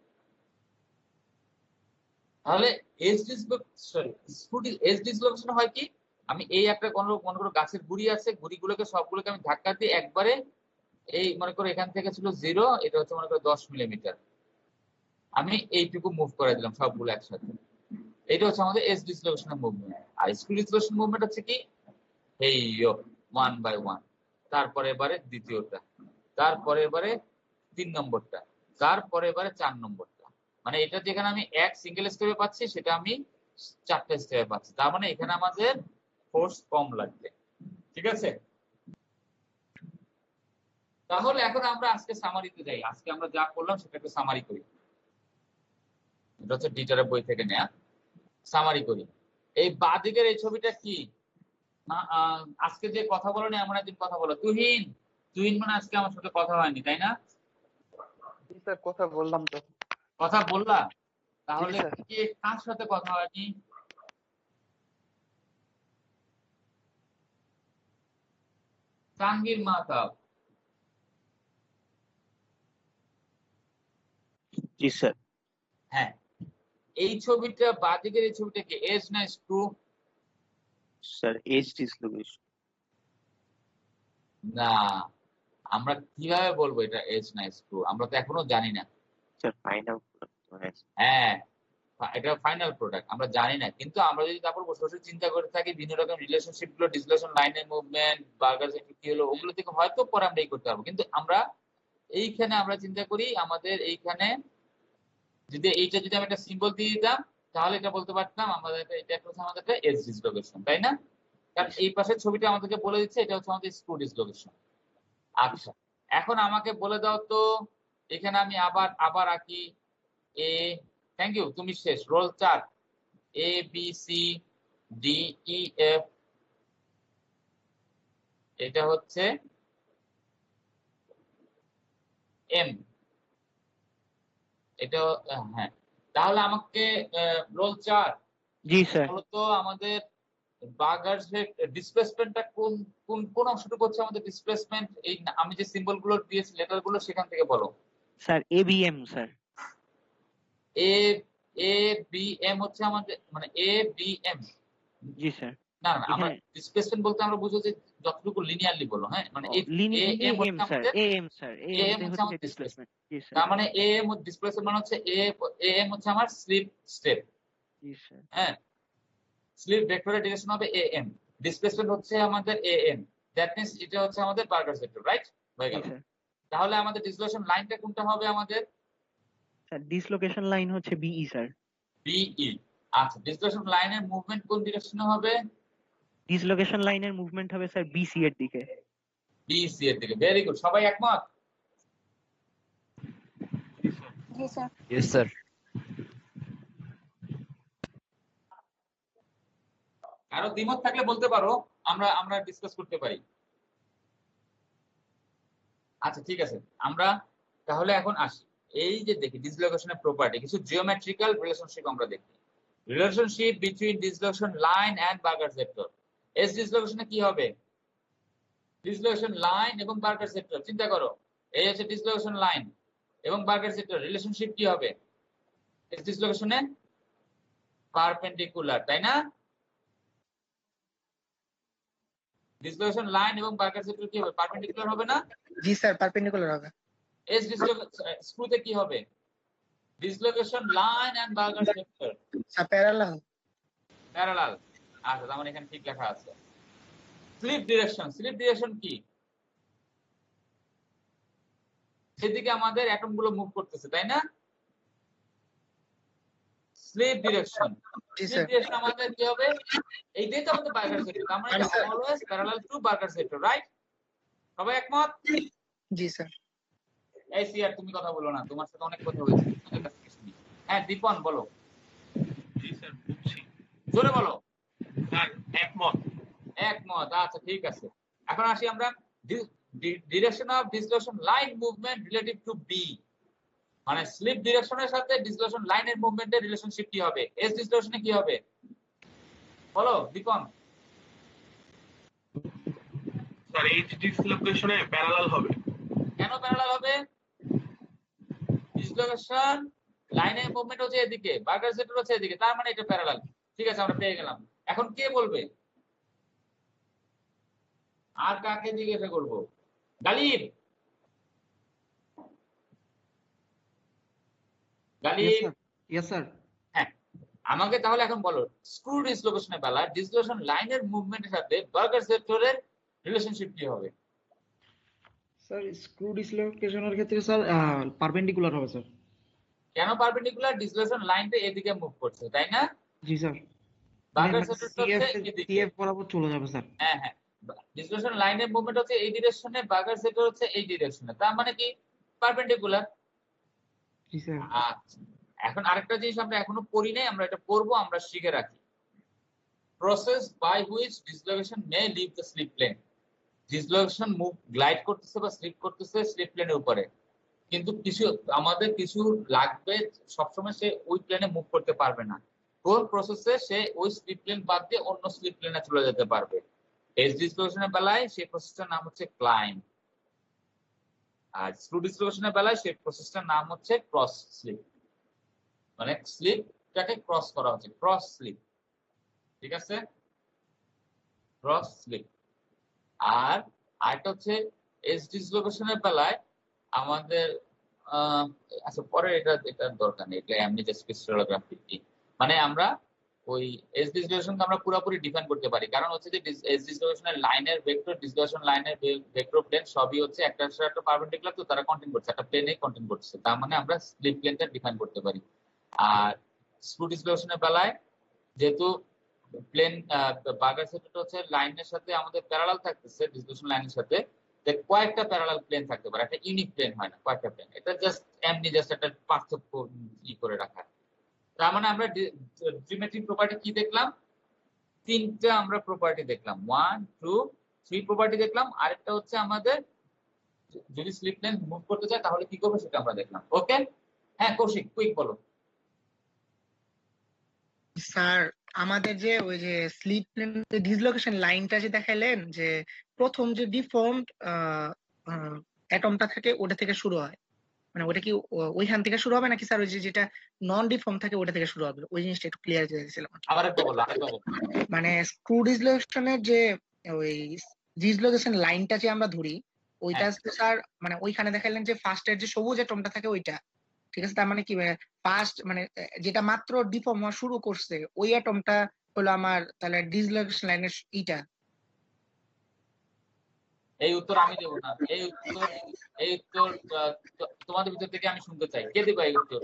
তাহলে এজ ডিসলোকেশন হয় কি, আমি এই একটা মনে করো গাছের গুড়ি আছে, গুড়িগুলোকে সবগুলোকে আমি ধাক্কা দিয়ে একবারে এই মনে করো এখান থেকে ছিল 0, এটা হচ্ছে মনে করো 10 মিলিমিটার, আমি এইটুকু মুভ করে দিলাম সবগুলো একসাথে। এটা হচ্ছে আমাদের এজ ডিসলোকেশনের মুভমেন্ট। আর স্কুল ডিসলোকেশন মুভমেন্ট হচ্ছে কি, এই 1 বাই 1, তারপরে এবারে দ্বিতীয়টা, তারপরে এবারে 3 নম্বরটা, তারপরে এবারে 4 নম্বরটা। মানে এটা যেখানে আমি এক সিঙ্গেল স্টেপে পাচ্ছি সেটা আমি 4টে স্টেপে পাচ্ছি। তার মানে এখানে আমাদের ফোর্স কম লাগবে। ঠিক আছে? তাহলে এখন আমরা আজকে সামারিতে যাই। আজকে আমরা যা করলাম সেটাকে সামারি করি। এটা হচ্ছে ডিটারের বই থেকে নেয়া। সামারি করি। এই বাঁদিকের এই ছবিটা কি, আজকে যে কথা বলো না এমন একদিন কথা বলো। তুহিন মানে আজকে আমার সাথে কথা হয়নি, তাই না? স্যার কথা বললাম তো। কথা বললা? তাহলে কি কার সাথে কথা হয়নি? জাহাঙ্গীর মাহতাব। জি স্যার। হ্যাঁ, এই ছবিটা বাঁদিকের এই ছবিটা কি এজ না স্ক্রু? Sir edge dislocation. না, আমরা কিভাবে বলবো এটা এজ না স্ক্রু? আমরা তো এখনো জানি না। স্যার ফাইনাল হ্যাঁ, এটা ফাইনাল প্রোডাক্ট আমরা জানি না। কিন্তু আমরা যদি তারপর বসে বসে চিন্তা করে থাকি বিভিন্ন রকম রিলেশনশিপ গুলো, ডিসলেশন লাইনের মুভমেন্ট, বার্গার কি হলো, ওগুলো থেকে হয়তো পরে আমরা এই করতে পারবো। কিন্তু আমরা এইখানে আমরা চিন্তা করি আমাদের এইখানে যদি এইটা যদি আমি একটা সিম্বল দিয়ে দিতাম তাহলে এটা বলতে পারতাম আমাদের এটা হচ্ছে আমাদের একটা এজ ডিসলোকেশন, তাই না? কারণ এই পাশের ছবিটা আমাদেরকে বলে দিচ্ছে এটা হচ্ছে আমাদের স্ক্রু ডিসলোকেশন। আচ্ছা, এখন আমাকে বলে দাও তো, এখানে আমি আবার আঁকি এ, থ্যাংক ইউ, তুমি শেষ। Roll chart A B C D E F, এটা হচ্ছে এম, এটা হ্যাঁ। তাহলে আমাকে রোল চার্ট জি স্যার বলতো আমাদের বার্গার্স ডিসপ্লেসমেন্টটা কোন কোন কোন অংশটুকু হচ্ছে আমাদের ডিসপ্লেসমেন্ট? এই আমি যে সিম্বল গুলো দিয়েছি লেটার গুলো সেখান থেকে বলো। Sir ABM sir. A A B M হচ্ছে আমাদের মানে এ বি এম। জি স্যার। না না, আমরা ডিসপ্লেসমেন্ট বলতে আমরা বুঝো যে যতটুকু লিনিয়ারলি বলো, হ্যাঁ, মানে am sir, am sir, am হচ্ছে আমাদের ডিসপ্লেসমেন্ট। জি স্যার। তার মানে এএম ডিসপ্লেসমেন্ট মানে হচ্ছে এএম হচ্ছে আমার স্লিপ স্টেপ। জি স্যার। হ্যাঁ, স্লিপ ভেক্টরের ডিরেকশন হবে এএম, ডিসপ্লেসমেন্ট হচ্ছে আমাদের এএম, দ্যাট মিন্স এটা হচ্ছে আমাদের বার্গার ভেক্টর, রাইট? হয়ে গেল। তাহলে আমাদের ডিসলোকেশন লাইনটা কোনটা হবে আমাদের? স্যার ডিসলোকেশন লাইন হচ্ছে বিই স্যার। বিই। আচ্ছা, ডিসলোকেশন লাইনের মুভমেন্ট কোন ডিরেকশনে হবে? ডিসলোকেশন লাইনের মুভমেন্ট হবে স্যার বিসি এর দিকে। বিসি এর দিকে, ভেরি গুড। সবাই একমত? জি স্যার। Yes sir. কারো দ্বিমত থাকলে বলতে পারো, আমরা আমরা ডিসকাস করতে পারি। আচ্ছা ঠিক আছে, আমরা তাহলে এখন আসি। এই যে দেখি ডিসলোকেশনের প্রপার্টি, কিছু জিওমেট্রিক্যাল রিলেশনশিপ আমরা দেখি। Relationship between dislocation line and Burgers vector. এস ডিসলোকেশনে কি হবে? ডিসলোকেশন লাইন এবং বার্গার সেক্টর, চিন্তা করো, এই হচ্ছে ডিসলোকেশন লাইন এবং বার্গার সেক্টর, রিলেশনশিপ কি হবে? এস ডিসলোকেশনে পারপেন্ডিকুলার, তাই না? ডিসলোকেশন লাইন এবং বার্গার সেক্টর কি হবে? পারপেন্ডিকুলার হবে না? জি স্যার, পারপেন্ডিকুলার হবে। এস ডিসলোকেশন স্ক্রুতে কি হবে? Dislocation line and Burgers vector parallel. Parallel. আচ্ছা, তার মানে এখানে ঠিক লেখা আছে। স্লিপ ডিরেকশন, স্লিপ ডিরেকশন কি? সেদিকে আমাদের অ্যাটম গুলো মুভ করতেছে, তাই না? স্লিপ ডিরেকশন, স্লিপ ডিরেকশন আমাদের কি হবে? এইটাই তো আমাদের বার্গার সেক্টর, তার মানে always parallel to burger sector, right? সবাই একমত? জি স্যার। এই সিআর তুমি কথা বলো না, তোমার সাথে অনেক কথা হয়েছে। হ্যাঁ দীপন বলো। জি স্যার, বুঝছি। জোরে বলো। স্যার একমত। একমত, আচ্ছা ঠিক আছে। এখন আসি আমরা direction of dislocation line movement relative to b, মানে স্লিপ ডিরেকশনের সাথে ডিসলোকেশন লাইনের মুভমেন্টের রিলেশনশিপ কি হবে? এস ডিসলোকেশনে কি হবে বলো দীপন। স্যার এইচ ডিসলোকেশনে প্যারালাল হবে। কেন প্যারালাল হবে? ডিসলোকেশন লাইনের মুভমেন্ট হচ্ছে এদিকে, বার্গার সেক্টর হচ্ছে এদিকে, তার মানে এটা প্যারালাল। ঠিক আছে, আমরা পেয়ে গেলাম। এখন কে বলবে? আর কাকে জিজ্ঞাসা করবো? গালিব, গালিব। Yes sir. হ্যাঁ, আমাকে তাহলে এখন বলো, স্ক্রু ডিসলোকেশনের বেলা ডিসলোকেশন লাইনের মুভমেন্টের সাথে বার্গার সেক্টরের রিলেশনশিপ কি হবে? স্যার স্ক্রু ডিসলোকেশনের ক্ষেত্রে স্যার পারপেন্ডিকুলার হবে স্যার। কেন পারপেন্ডিকুলার? ডিসলোকেশন লাইনটা এদিকে মুভ করছে, তাই না? জি স্যার। বার্গার সেক্টরটা হচ্ছে এদিকে, সিএফ বরাবর চলে যাবে স্যার। হ্যাঁ হ্যাঁ, ডিসলোকেশন লাইনের মুভমেন্ট হচ্ছে এই ডিরেকশনে, বার্গার সেক্টর হচ্ছে এই ডিরেকশনে, তার মানে কি পারপেন্ডিকুলার। জি স্যার। আচ্ছা, এখন আরেকটা জিনিস আমরা এখনো পড়ি নাই, আমরা এটা পড়বো, আমরা শিখে রাখি। Process by which dislocation may leave the slip plane. Dislocation move glide করতেছে বা স্লিপ করতেছে স্লিপ প্লেনের উপরে, কিন্তু কিছু আমাদের কিছু লাগবে, সবসময় সে ওই প্লেনে মুভ করতে পারবে না। কোন প্রসেসে সে ওই স্লিপ প্লেন বাদ দিয়ে অন্য স্লিপ প্লেনে চলে যেতে পারবে? এস ডিসলোকেশনের বেলায় সেই প্রসেসটার নাম হচ্ছে ক্লাইম্ব, আর স্ক্রু ডিসলোকেশনের বেলায় সেই প্রসেসটার নাম হচ্ছে ক্রস স্লিপ, মানে স্লিপটাকে ক্রস করা হচ্ছে, ক্রস স্লিপ। ঠিক আছে, ক্রস স্লিপ। আর আরেকটা হচ্ছে এস ডিসলোকেশনের বেলায় আমাদের আচ্ছা পরে এটা দরকার নেই, এটা এমনি জাস্ট ক্রিস্টালোগ্রাফি, মানে আমরা ওই এস ডিসলোকেশনকে আমরা পুরোপুরি ডিফাইন করতে পারি, কারণ হচ্ছে যে এস ডিসলোকেশনের লাইনের ভেক্টর, ডিসলোকেশন লাইনের ভেক্টর প্লেন সবই হচ্ছে একটা একটা পারপেন্ডিকুলার, তো তারা কন্টেইন করছে, একটা প্লেনে কন্টেইন করছে, তার মানে আমরা স্লিপ প্লেনটা ডিফাইন করতে পারি। আর স্ক্রু ডিসলোকেশনের বেলায় যেহেতু প্লেন বার্গার সেক্টরটা হচ্ছে লাইনের সাথে আমাদের প্যারালাল থাকতেছে, ডিসলোকেশন লাইনের সাথে কয়েকটা প্যারালাল প্লেন থাকতে পারে, একটা ইউনিক প্লেন হয় না, কয়েকটা প্লেন, এটা জাস্ট এমনি জাস্ট একটা পার্থক্য করে রাখা। তার মানে আমরা জিওমেট্রিক প্রপার্টি কি দেখলাম? তিনটা আমরা প্রপার্টি দেখলাম, 1 2 3 প্রপার্টি দেখলাম। আরেকটা হচ্ছে আমাদের যদি স্লিপ প্লেন মুভ করতে চায় তাহলে কি করবে সেটা আমরা দেখলাম। ওকে, হ্যাঁ কৌশিক কুইক বলো। স্যার আমাদের যে ওই যে স্লিপ প্লেন ডিসলোকেশন লাইনটা যে দেখাইলেন, যে প্রথম যে ডিফর্মড অ্যাটমটা থাকে ওটা থেকে শুরু হয়, মানে ওটা কি ওইখান থেকে শুরু হবে নাকি স্যার ওই যে যেটা নন ডিফর্ম থাকে ওটা থেকে শুরু হবে? ওই জিনিসটা একটু ক্লিয়ার চাইছিলাম। আবার একটু বলো, আরেকবার বলো। মানে স্ক্রু ডিসলোকেশনের যে ওই ডিসলোকেশন লাইনটা যে আমরা ধরি ওইটা স্যার, মানে ওইখানে দেখাইলেন যে ফার্স্টের যে সবুজ অ্যাটমটা থাকে ওইটা, ঠিক আছে? তার মানে কি ফার্স্ট মানে যেটা মাত্র ডিফর্ম হওয়া শুরু করছে ওই অ্যাটমটা হলো আমার তাহলে ডিসলোকেশন লাইনের এইটা। এই উত্তর আমি দেব না, এই উত্তর তোমাদের ভিতর থেকে আমি শুনতে চাই, কে দিবা এই উত্তর?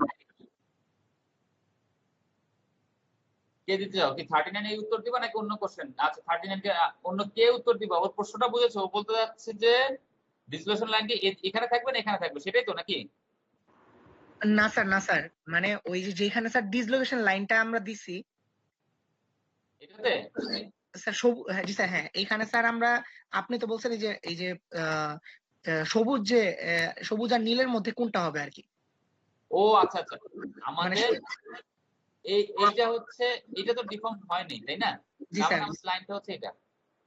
কে দিতে চাও? কি 39 এই উত্তর দিবা নাকি অন্য কোশ্চেন? আচ্ছা 39 কে অন্য কে উত্তর দিবা? ওর প্রশ্নটা বুঝেছো? ও বলতে যাচ্ছে যে ডিসলোকেশন লাইন কি এখানে থাকবে না এখানে থাকবে, সেটাই তো নাকি? না স্যার, না স্যার, মানে ওই যে যেখানে স্যার ডিসলোকেশন লাইনটা আমরা দিছি এটাতে স্যার জি স্যার, হ্যাঁ এইখানে স্যার আপনি তো বলছেন এই যে আহ, সবুজ আর নীলের মধ্যে কোনটা হবে আর কি। ও আচ্ছা আচ্ছা, আমাদের এইটা হচ্ছে, এটা তো ডিফর্ম হয়নি তাই না? জি স্যার, লাইনটা হচ্ছে এটা,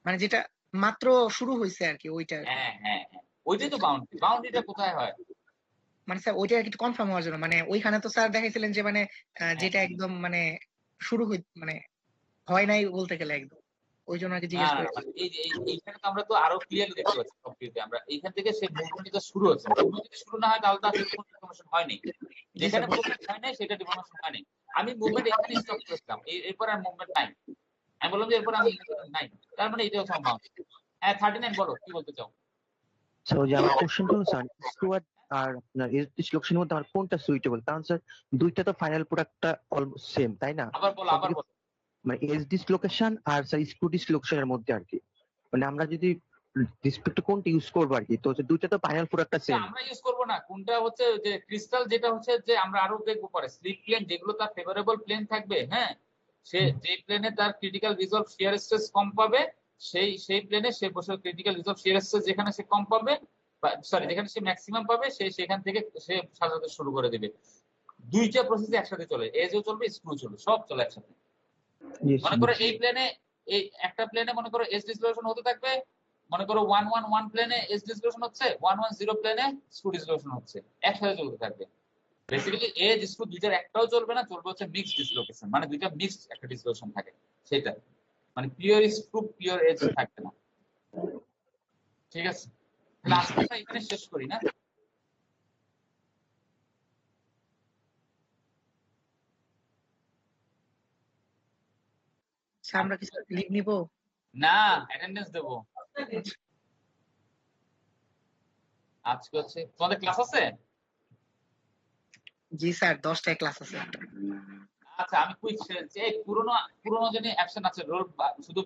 মানে যেটা মাত্র শুরু হয়েছে আর কি ওইটা। হ্যাঁ হ্যাঁ হ্যাঁ, ওইটাই তো বাউন্ডারি। বাউন্ডারিটা কোথায় হয়? মানে স্যার ওইটা একটু কনফার্ম হওয়ার জন্য, মানে ওইখানে তো স্যার দেখাইছিলেন যে মানে যেটা একদম মানে শুরু মানে হয় নাই বলতে গেলে একদম, ওই জন্য আর কি জিজ্ঞেস করি। এইখানে তো আমরা তো আরো ক্লিয়ারলি দেখতে পাচ্ছি কমপ্লিটলি, আমরা এইখান থেকে সেই মুভমেন্টটা শুরু হচ্ছে। মুভমেন্ট যদি শুরু না হয় তাহলে তো আসলে কোনো ডিফর্মেশন হয়নি। যেখানে মুভমেন্ট হয় নাই সেটা ডিফর্মেশন হয়নি। আমি মুভমেন্ট এখানে স্টপ করেছিলাম, এরপর আর মুভমেন্ট নাই। আমি বললাম যে এরপর আমি নাই, তার মানে এটা হচ্ছে বাউন্ডারি। হ্যাঁ 39 বলো কি বলতে চাও? সো যে আমার কোশ্চেন হলো স্যার, স্টুয়ার্ট আর আপনার এজ ডিসলোকেশনের মধ্যে আমার কোনটা সুইটেবল? কারণ স্যার দুইটা তো ফাইনাল প্রোডাক্টটা অলমোস্ট সেম, তাই না? আবার বলো। মানে এজ ডিসলোকেশন আর স্যার স্ক্রু ডিসলোকেশনের মধ্যে আর কি, মানে আমরা যদি রেসপেক্ট কোনটা ইউজ করবো আর কি, তো দুইটা তো ফাইনাল প্রোডাক্টটা সেম। আমরা ইউজ করব না, কোনটা হচ্ছে যে ক্রিস্টাল, যেটা হচ্ছে যে আমরা আরো দেখবো পরে স্লিপ প্লেন, যেগুলো তার ফেভারেবল প্লেন থাকবে, হ্যাঁ সে যে প্লেনে তার ক্রিটিক্যাল রিজলভ শিয়ার স্ট্রেস কম পাবে, সেই প্লেনে সে বসে ক্রিটিক্যাল রিজলভ শিয়ার স্ট্রেস যেখানে সে কম পাবে, সরি যেখানে সে ম্যাক্সিমাম পাবে, সেখান থেকে সে সাজাতে শুরু করে দিবে। দুইটা প্রসেস একসাথে চলে, এজও চলবে স্ক্রু চলবে, সব চলে একসাথে। মনে করো এই প্লেনে, এই একটা প্লেনে মনে করো এজ ডিসলোকেশন হতে থাকবে, মনে করো 111 প্লেনে এজ ডিসলোকেশন হচ্ছে, 110 প্লেনে স্ক্রু ডিসলোকেশন হচ্ছে, একসাথে চলতে থাকবে। বেসিক্যালি এজ স্ক্রু দুইটার একটাও চলবে না, চলবে হচ্ছে মিক্সড ডিসলোকেশন, মানে দুইটা মিক্সড একটা ডিসলোকেশন থাকে, সেটা মানে পিওর স্ক্রু পিওর এজ থাকবে না। ঠিক আছে, ক্লাসটা এখানে শেষ করি না? আমরা কিছু লিভ নিব না, অ্যাটেন্ডেন্স দেব আজকে। হচ্ছে তোমাদের ক্লাস আছে? জি স্যার, 10টায় ক্লাস আছে। আচ্ছা আমি কুইক পুরোনো যিনি অ্যাবসেন্ট আছে রোল শুধু